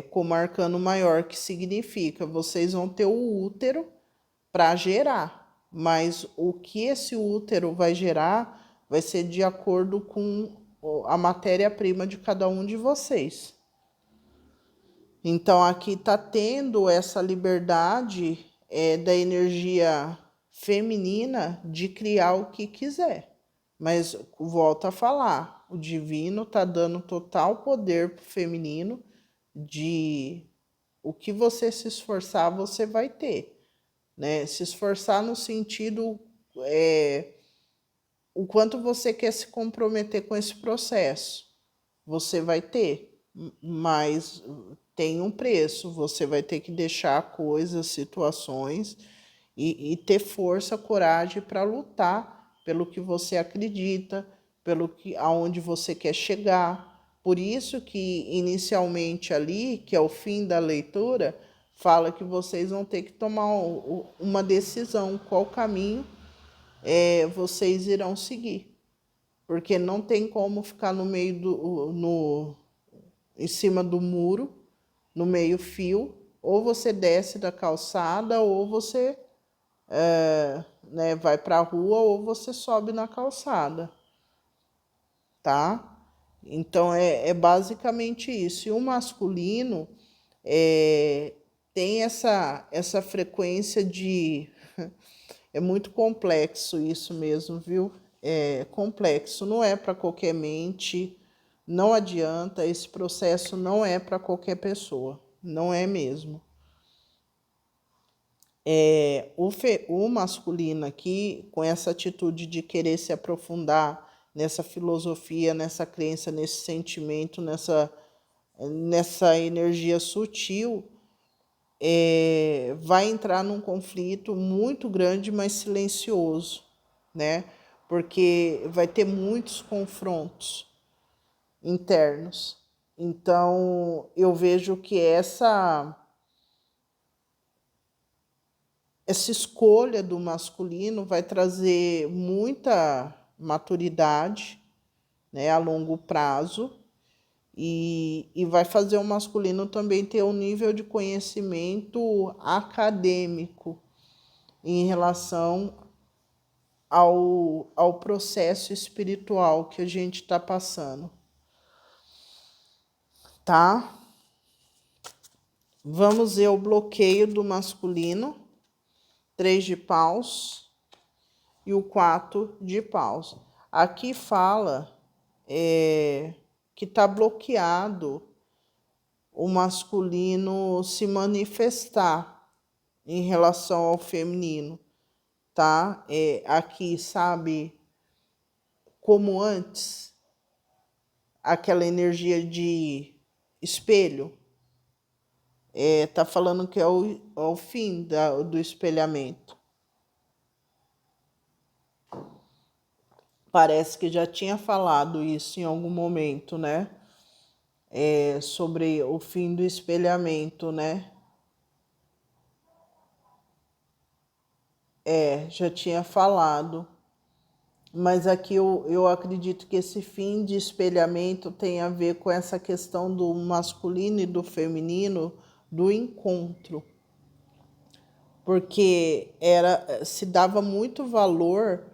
Como arcano maior, que significa vocês vão ter o útero para gerar. Mas o que esse útero vai gerar vai ser de acordo com a matéria-prima de cada um de vocês. Então, aqui está tendo essa liberdade da energia feminina de criar o que quiser. Mas volto a falar, o divino está dando total poder para o feminino de o que você se esforçar, você vai ter, né? Se esforçar no sentido o quanto você quer se comprometer com esse processo, você vai ter, mas tem um preço, você vai ter que deixar coisas, situações e ter força, coragem para lutar pelo que você acredita, pelo que aonde você quer chegar. Por isso que inicialmente ali, que é o fim da leitura, fala que vocês vão ter que tomar uma decisão, qual caminho vocês irão seguir. Porque não tem como ficar no meio em cima do muro, no meio fio, ou você desce da calçada, ou você né, vai para a rua, ou você sobe na calçada, tá? Então é basicamente isso. E o masculino tem essa frequência de. É muito complexo isso mesmo, viu? É complexo, não é para qualquer mente, não adianta, esse processo não é para qualquer pessoa, não é mesmo. O masculino aqui, com essa atitude de querer se aprofundar nessa filosofia, nessa crença, nesse sentimento, nessa energia sutil, vai entrar num conflito muito grande, mas silencioso, né? Porque vai ter muitos confrontos internos. Então, eu vejo que essa escolha do masculino vai trazer muita maturidade, né, a longo prazo, e vai fazer o masculino também ter um nível de conhecimento acadêmico em relação ao processo espiritual que a gente está passando, tá? Vamos ver o bloqueio do masculino, 3 de paus e o 4 de paus. Aqui fala que está bloqueado o masculino se manifestar em relação ao feminino, tá? Aqui, sabe, como antes, aquela energia de espelho, tá falando que é o fim do espelhamento. Parece que já tinha falado isso em algum momento, né? Sobre o fim do espelhamento, né? Já tinha falado. Mas aqui eu acredito que esse fim de espelhamento tem a ver com essa questão do masculino e do feminino, do encontro. Porque se dava muito valor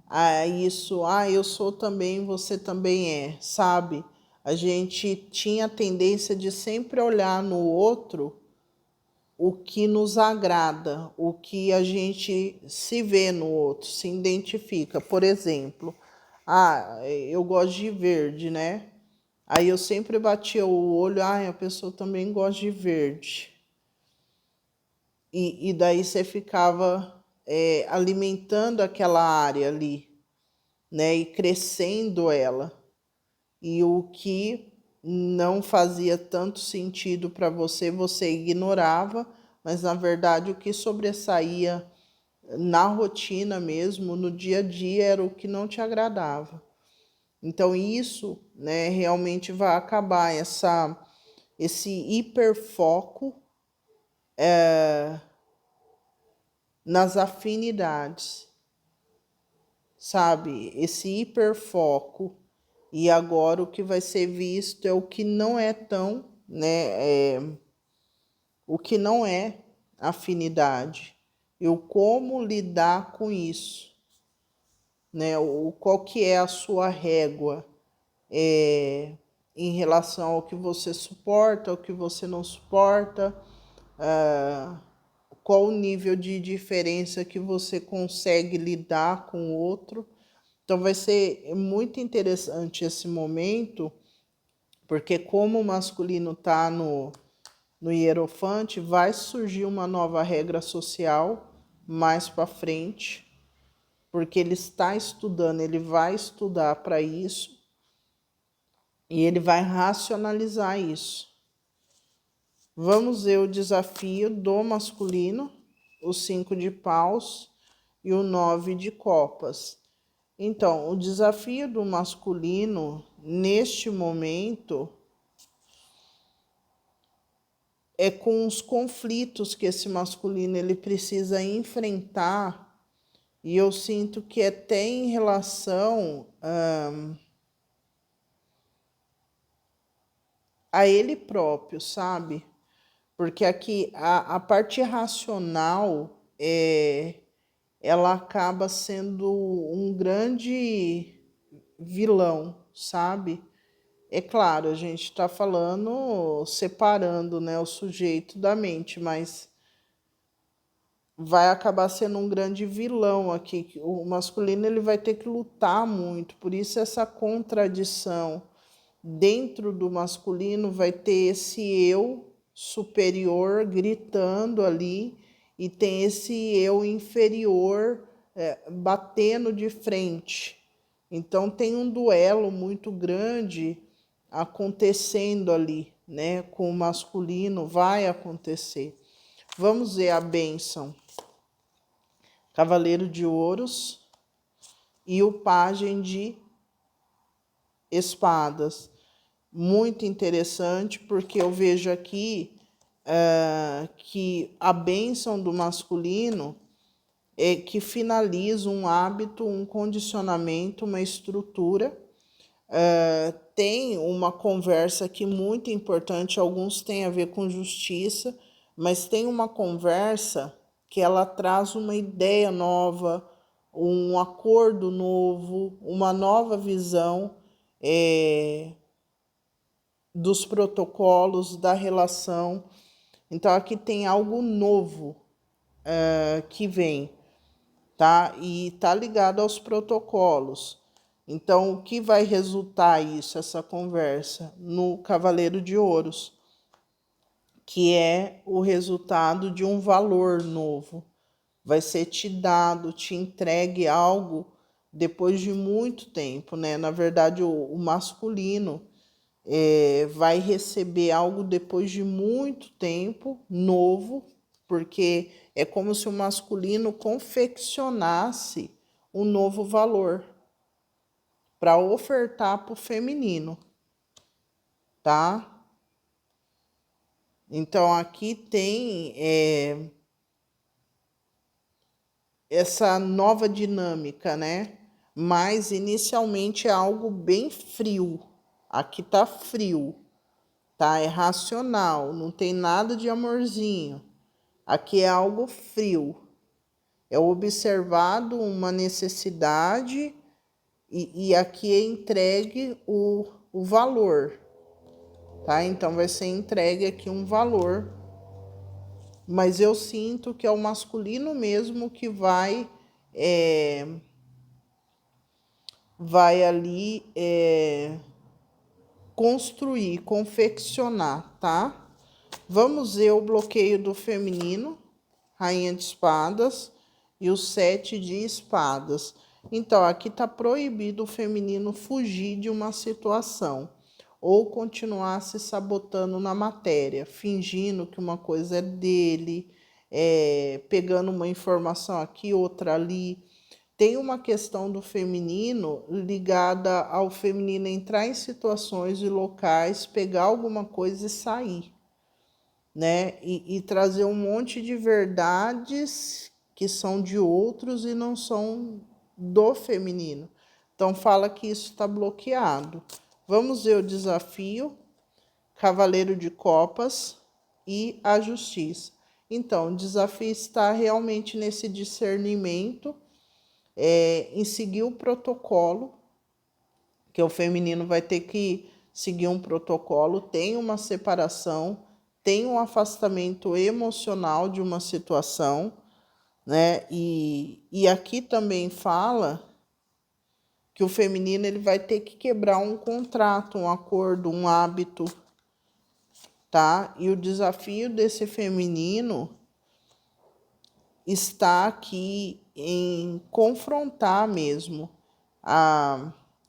a isso, eu sou também, você também é, sabe? A gente tinha a tendência de sempre olhar no outro o que nos agrada, o que a gente se vê no outro, se identifica. Por exemplo, eu gosto de verde, né? Aí eu sempre batia o olho, a pessoa também gosta de verde. E daí você ficava alimentando aquela área ali, né? E crescendo ela. E o que não fazia tanto sentido para você, você ignorava, mas na verdade o que sobressaía na rotina mesmo, no dia a dia, era o que não te agradava. Então isso, né, realmente vai acabar esse hiperfoco nas afinidades, sabe? Esse hiperfoco. E agora o que vai ser visto é o que não é tão, né? O que não é afinidade. E o como lidar com isso, né? Qual que é a sua régua em relação ao que você suporta, ao que você não suporta, qual o nível de diferença que você consegue lidar com o outro. Então vai ser muito interessante esse momento, porque como o masculino está no Hierofante, vai surgir uma nova regra social mais para frente, porque ele está estudando, ele vai estudar para isso e ele vai racionalizar isso. Vamos ver o desafio do masculino, o 5 de paus e o 9 de copas. Então, o desafio do masculino neste momento é com os conflitos que esse masculino ele precisa enfrentar, e eu sinto que até em relação a ele próprio, sabe? Porque aqui a parte racional ela acaba sendo um grande vilão, sabe? É claro, a gente está falando, separando, né, o sujeito da mente, mas vai acabar sendo um grande vilão aqui. O masculino ele vai ter que lutar muito, por isso essa contradição. Dentro do masculino vai ter esse eu superior gritando ali e tem esse eu inferior batendo de frente. Então tem um duelo muito grande acontecendo ali, né? Com o masculino vai acontecer. Vamos ver a bênção. Cavaleiro de Ouros e o Pajem de Espadas. Muito interessante, porque eu vejo aqui que a bênção do masculino é que finaliza um hábito, um condicionamento, uma estrutura. Tem uma conversa aqui muito importante, alguns têm a ver com justiça, mas tem uma conversa que ela traz uma ideia nova, um acordo novo, uma nova visão dos protocolos, da relação. Então aqui tem algo novo que vem, tá? E tá ligado aos protocolos. Então o que vai resultar isso, essa conversa? No Cavaleiro de Ouros, que é o resultado de um valor novo. Vai ser te dado, te entregue algo depois de muito tempo, né? Na verdade, o masculino vai receber algo depois de muito tempo, novo, porque é como se o masculino confeccionasse um novo valor para ofertar para o feminino, tá? Então aqui tem essa nova dinâmica, né? Mas inicialmente é algo bem frio. Aqui tá frio, tá? É racional, não tem nada de amorzinho. Aqui é algo frio. É observado uma necessidade e aqui é entregue o valor, tá? Então vai ser entregue aqui um valor, mas eu sinto que é o masculino mesmo que vai ali construir, confeccionar, tá? Vamos ver o bloqueio do feminino, Rainha de Espadas e o 7 de Espadas. Então, aqui está proibido o feminino fugir de uma situação ou continuar se sabotando na matéria, fingindo que uma coisa é dele, pegando uma informação aqui, outra ali. Tem uma questão do feminino ligada ao feminino entrar em situações e locais, pegar alguma coisa e sair, né? E trazer um monte de verdades que são de outros e não são do feminino. Então fala que isso está bloqueado. Vamos ver o desafio, Cavaleiro de Copas e a Justiça. Então, o desafio está realmente nesse discernimento, em seguir o protocolo, que o feminino vai ter que seguir um protocolo, tem uma separação, tem um afastamento emocional de uma situação, né? E aqui também fala que o feminino ele vai ter que quebrar um contrato, um acordo, um hábito, tá? E o desafio desse feminino está aqui em confrontar mesmo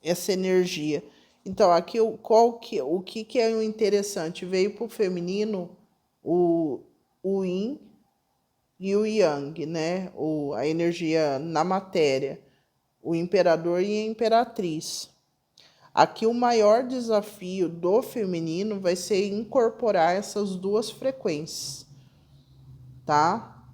essa energia. Então, aqui o que é o interessante? Veio para o feminino o yin e o yang, né? A energia na matéria, o imperador e a imperatriz. Aqui o maior desafio do feminino vai ser incorporar essas duas frequências, tá?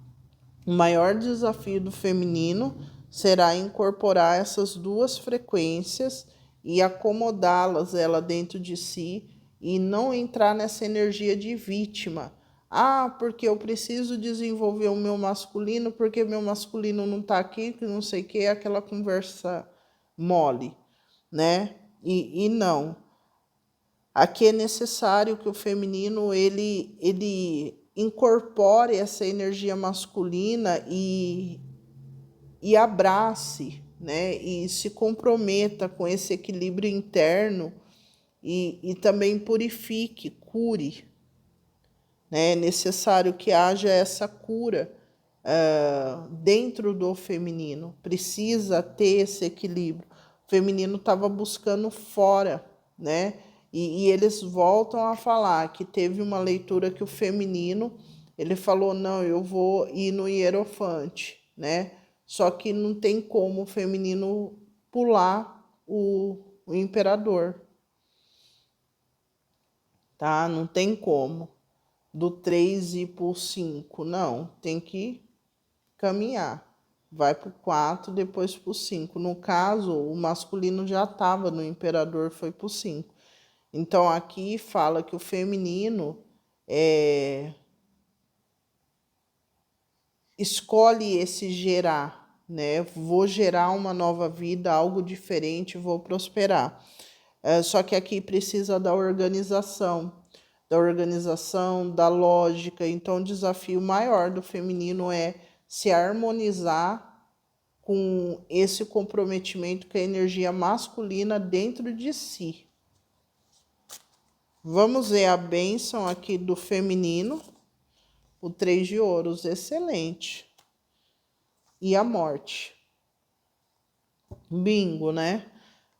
O maior desafio do feminino será incorporar essas duas frequências e acomodá-las ela dentro de si e não entrar nessa energia de vítima. Ah, porque eu preciso desenvolver o meu masculino, porque meu masculino não está aqui, que não sei o que, aquela conversa mole, né? E não. Aqui é necessário que o feminino ele incorpore essa energia masculina e abrace, né? E se comprometa com esse equilíbrio interno e também purifique, cure. Né? É necessário que haja essa cura dentro do feminino. Precisa ter esse equilíbrio. O feminino estava buscando fora, né? E eles voltam a falar que teve uma leitura que o feminino, ele falou, não, eu vou ir no hierofante, né? Só que não tem como o feminino pular o imperador, tá? Não tem como. Do 3 ir para o 5, não. Tem que caminhar. Vai para o 4, depois para o 5. No caso, o masculino já estava no imperador, foi para o 5. Então, aqui fala que o feminino escolhe esse gerar, né? Vou gerar uma nova vida, algo diferente, vou prosperar. Só que aqui precisa da organização, da lógica. Então, o desafio maior do feminino é se harmonizar com esse comprometimento com a energia masculina dentro de si. Vamos ver a bênção aqui do feminino. O 3 de ouros, excelente. E a morte. Bingo, né?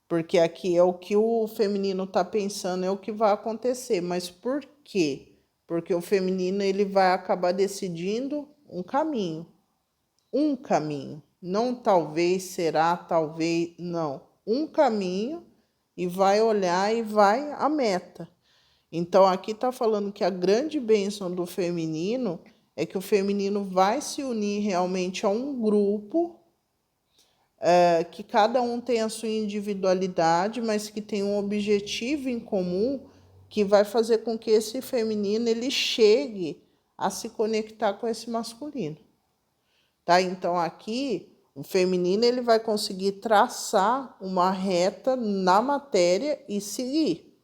Porque aqui é o que o feminino está pensando, é o que vai acontecer. Mas por quê? Porque o feminino ele vai acabar decidindo um caminho. Um caminho. Não talvez, será, talvez, não. Um caminho e vai olhar e vai à meta. Então, aqui está falando que a grande bênção do feminino é que o feminino vai se unir realmente a um grupo que cada um tem a sua individualidade, mas que tem um objetivo em comum que vai fazer com que esse feminino ele chegue a se conectar com esse masculino. Tá? Então, aqui, o feminino ele vai conseguir traçar uma reta na matéria e seguir.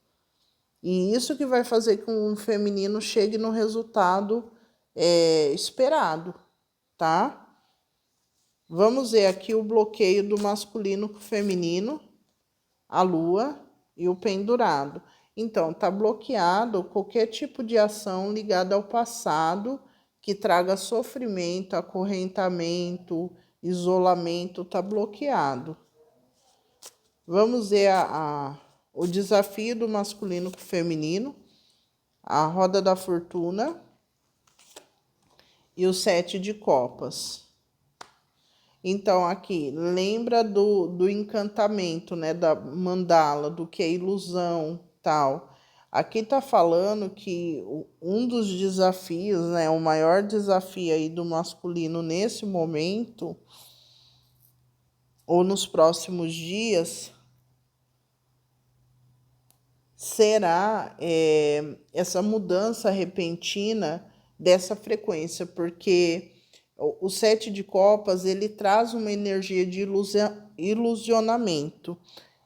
E isso que vai fazer com que um feminino chegue no resultado esperado, tá? Vamos ver aqui o bloqueio do masculino com o feminino, a lua e o pendurado. Então, tá bloqueado qualquer tipo de ação ligada ao passado que traga sofrimento, acorrentamento, isolamento, tá bloqueado. Vamos ver o desafio do masculino com o feminino, a roda da fortuna e o 7 de copas. Então, aqui, lembra do encantamento, né, da mandala, do que é ilusão, tal. Aqui tá falando que um dos desafios, né, o maior desafio aí do masculino nesse momento, ou nos próximos dias, será essa mudança repentina dessa frequência, porque o 7 de copas ele traz uma energia de ilusionamento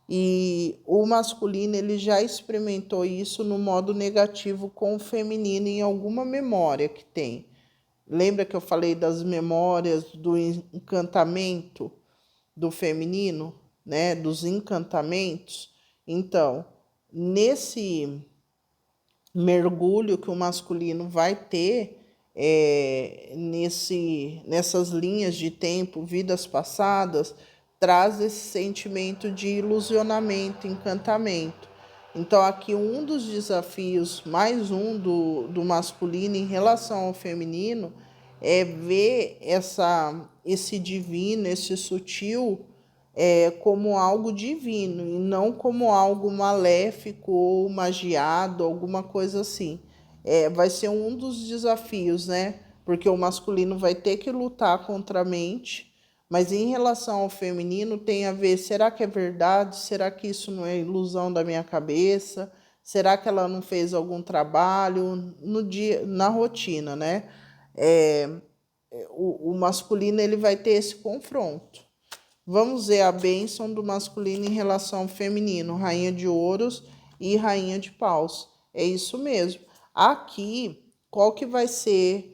e o masculino ele já experimentou isso no modo negativo com o feminino em alguma memória que tem. Lembra que eu falei das memórias do encantamento do feminino? né, dos encantamentos. Então, nesse mergulho que o masculino vai ter, nessas linhas de tempo, vidas passadas, traz esse sentimento de ilusionamento, encantamento. Então, aqui um dos desafios, mais um do masculino em relação ao feminino, é ver esse divino, esse sutil, como algo divino e não como algo maléfico ou magiado, alguma coisa assim. Vai ser um dos desafios, né? Porque o masculino vai ter que lutar contra a mente, mas em relação ao feminino tem a ver, será que é verdade? Será que isso não é ilusão da minha cabeça? Será que ela não fez algum trabalho no dia, na rotina, né? O masculino ele vai ter esse confronto. Vamos ver a bênção do masculino em relação ao feminino, rainha de ouros e rainha de paus. É isso mesmo. Aqui, qual que vai ser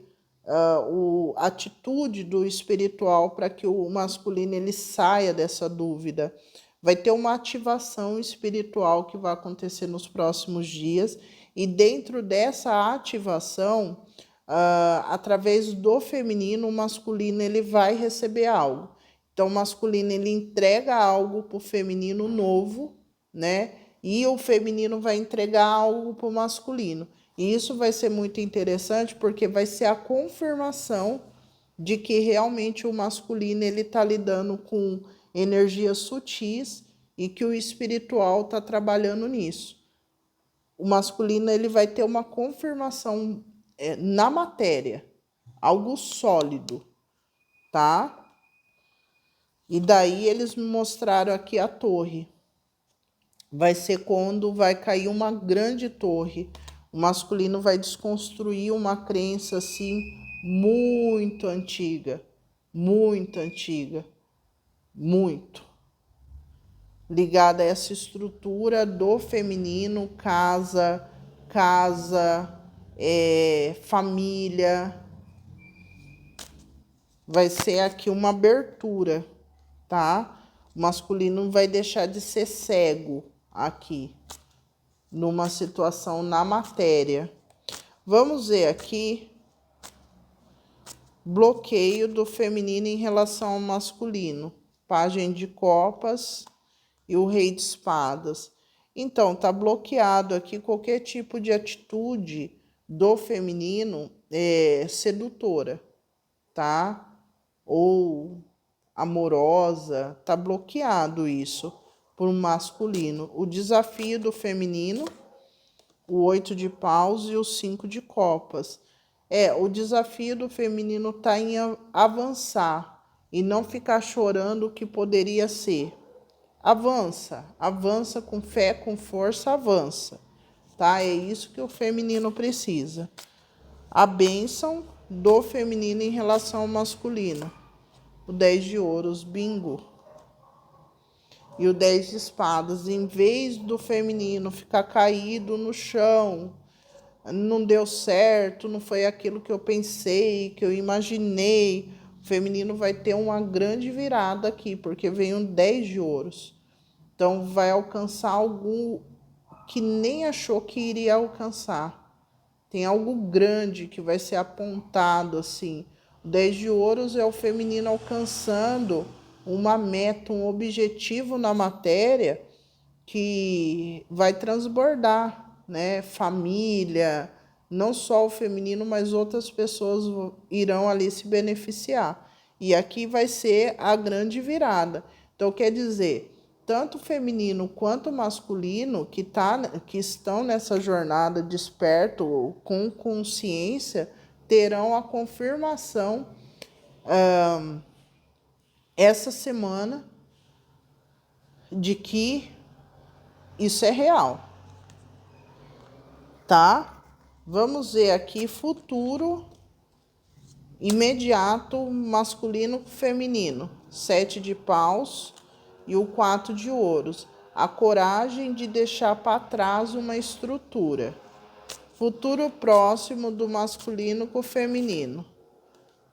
a atitude do espiritual para que o masculino ele saia dessa dúvida? Vai ter uma ativação espiritual que vai acontecer nos próximos dias, e dentro dessa ativação, através do feminino, o masculino ele vai receber algo. Então, o masculino ele entrega algo para o feminino novo, né? E o feminino vai entregar algo para o masculino. E isso vai ser muito interessante porque vai ser a confirmação de que realmente o masculino ele está lidando com energias sutis e que o espiritual está trabalhando nisso. O masculino ele vai ter uma confirmação na matéria, algo sólido, tá? E daí eles me mostraram aqui a torre. Vai ser quando vai cair uma grande torre. O masculino vai desconstruir uma crença assim muito antiga, muito ligada a essa estrutura do feminino, casa, família. Vai ser aqui uma abertura, tá? O masculino vai deixar de ser cego aqui, numa situação na matéria. Vamos ver aqui, bloqueio do feminino em relação ao masculino. Pajem de copas e o rei de espadas. Então, tá bloqueado aqui qualquer tipo de atitude do feminino sedutora, tá? Ou amorosa, tá bloqueado isso por um masculino. O desafio do feminino, o 8 de paus e o 5 de copas. O desafio do feminino tá em avançar e não ficar chorando o que poderia ser. Avança com fé, com força, avança, tá? É isso que o feminino precisa. A bênção do feminino em relação ao masculino. O 10 de ouros, bingo. E o 10 de espadas, em vez do feminino ficar caído no chão, não deu certo, não foi aquilo que eu pensei, que eu imaginei, o feminino vai ter uma grande virada aqui, porque vem um 10 de ouros. Então, vai alcançar algo que nem achou que iria alcançar. Tem algo grande que vai ser apontado, assim. O 10 de ouros é o feminino alcançando uma meta, um objetivo na matéria que vai transbordar, né? Família, não só o feminino, mas outras pessoas irão ali se beneficiar. E aqui vai ser a grande virada. Então, quer dizer, tanto o feminino quanto o masculino que estão nessa jornada desperto, com consciência, terão a confirmação essa semana de que isso é real, tá? Vamos ver aqui futuro imediato masculino com feminino. 7 de paus e o 4 de ouros. A coragem de deixar para trás uma estrutura. Futuro próximo do masculino com o feminino.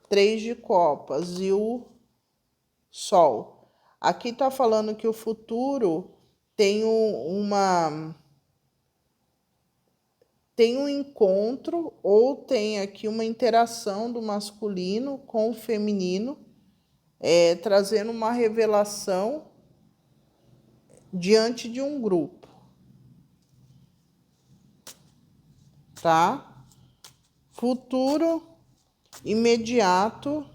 3 de copas e o sol. Aqui tá falando que o futuro tem tem um encontro ou tem aqui uma interação do masculino com o feminino, trazendo uma revelação diante de um grupo, tá? Futuro imediato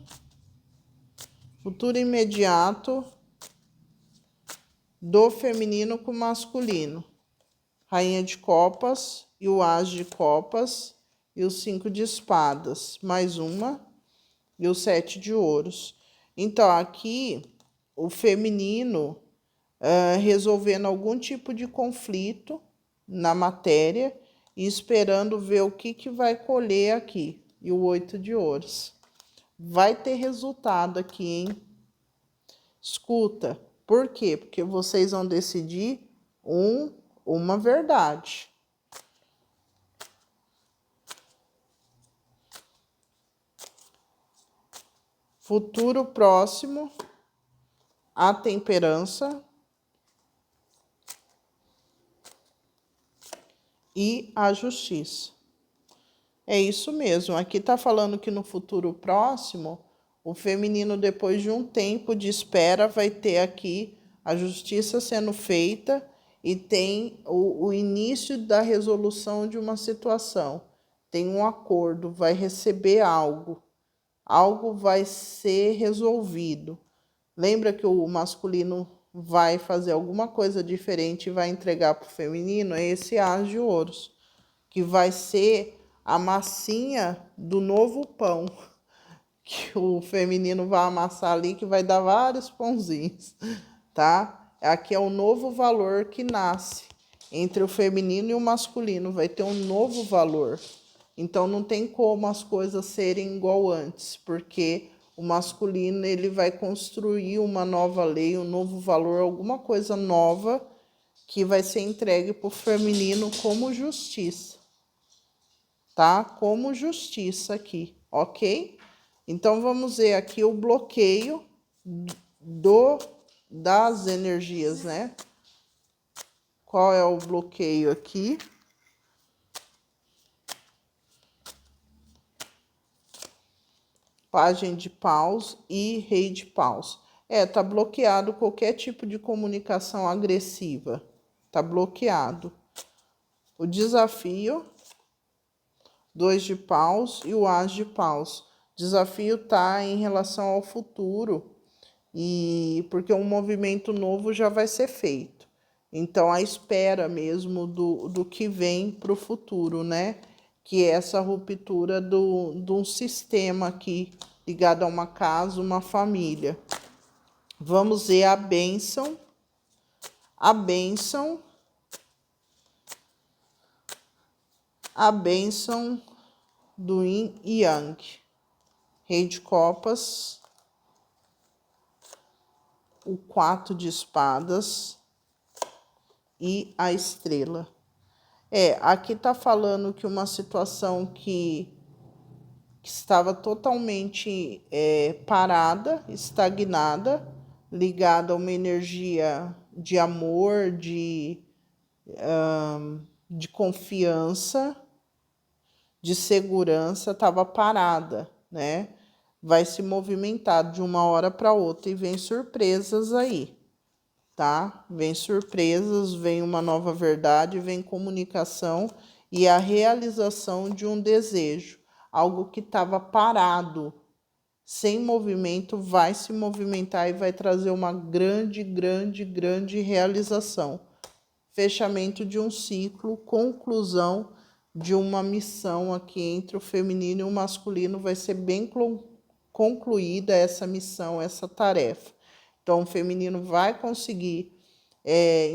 do feminino com o masculino. Rainha de copas e o as de copas e o 5 de espadas, mais uma, e o 7 de ouros. Então, aqui, o feminino resolvendo algum tipo de conflito na matéria e esperando ver o que vai colher aqui. E o 8 de ouros. Vai ter resultado aqui, hein? Escuta, por quê? Porque vocês vão decidir uma verdade. Futuro próximo, a temperança e a justiça. É isso mesmo. Aqui está falando que no futuro próximo, o feminino, depois de um tempo de espera, vai ter aqui a justiça sendo feita e tem o início da resolução de uma situação. Tem um acordo, vai receber algo. Algo vai ser resolvido. Lembra que o masculino vai fazer alguma coisa diferente e vai entregar para o feminino? É esse as de ouros, que vai ser a massinha do novo pão, que o feminino vai amassar ali, que vai dar vários pãozinhos, tá? Aqui é o novo valor que nasce entre o feminino e o masculino, vai ter um novo valor. Então não tem como as coisas serem igual antes, porque o masculino ele vai construir uma nova lei, um novo valor, alguma coisa nova que vai ser entregue para o feminino como justiça, tá? Como justiça aqui, ok? Então vamos ver aqui o bloqueio das energias, né? Qual é o bloqueio aqui? Pajem de paus e rei de paus. Tá bloqueado qualquer tipo de comunicação agressiva. Tá bloqueado. O desafio, 2 de paus e o as de paus. Desafio tá em relação ao futuro, e porque um movimento novo já vai ser feito. Então, a espera mesmo do que vem para o futuro, né? Que é essa ruptura de um sistema aqui, ligado a uma casa, uma família. Vamos ver a bênção. A bênção do Yin e Yang. Rei de copas, o 4 de espadas e a estrela. Aqui tá falando que uma situação que estava totalmente parada, estagnada, ligada a uma energia de amor, de confiança, de segurança, estava parada, né? Vai se movimentar de uma hora para outra e vem surpresas aí, tá? Vem surpresas, vem uma nova verdade, vem comunicação e a realização de um desejo. Algo que estava parado, sem movimento, vai se movimentar e vai trazer uma grande realização. Fechamento de um ciclo, conclusão de uma missão aqui entre o feminino e o masculino. Vai ser bem concluída essa missão, essa tarefa. Então, o feminino vai conseguir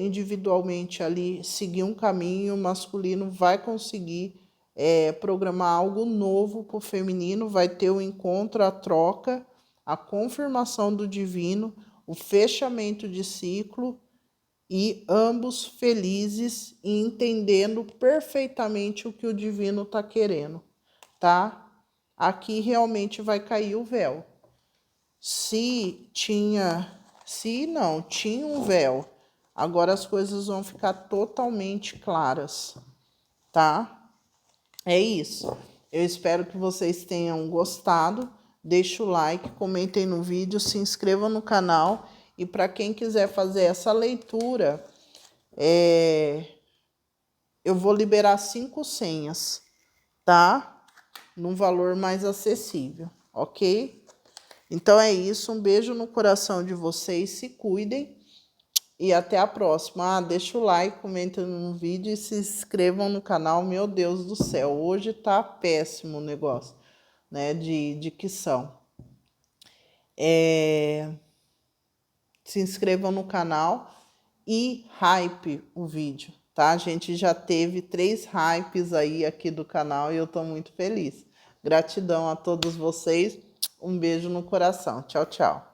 individualmente ali seguir um caminho, o masculino vai conseguir programar algo novo para o feminino, vai ter o encontro, a troca, a confirmação do divino, o fechamento de ciclo e ambos felizes e entendendo perfeitamente o que o divino está querendo, tá? Aqui realmente vai cair o véu. Se Se não tinha um véu, agora as coisas vão ficar totalmente claras, tá? É isso. Eu espero que vocês tenham gostado. Deixa o like, comentem no vídeo, se inscrevam no canal. E para quem quiser fazer essa leitura, eu vou liberar 5 senhas, tá? Num valor mais acessível, ok? Então é isso. Um beijo no coração de vocês. Se cuidem. E até a próxima. Deixa o like, comenta no vídeo e se inscrevam no canal. Meu Deus do céu, hoje tá péssimo o negócio, né, de dicção. Se inscrevam no canal e hype o vídeo, tá? A gente já teve 3 hypes aí aqui do canal e eu tô muito feliz. Gratidão a todos vocês. Um beijo no coração. Tchau, tchau.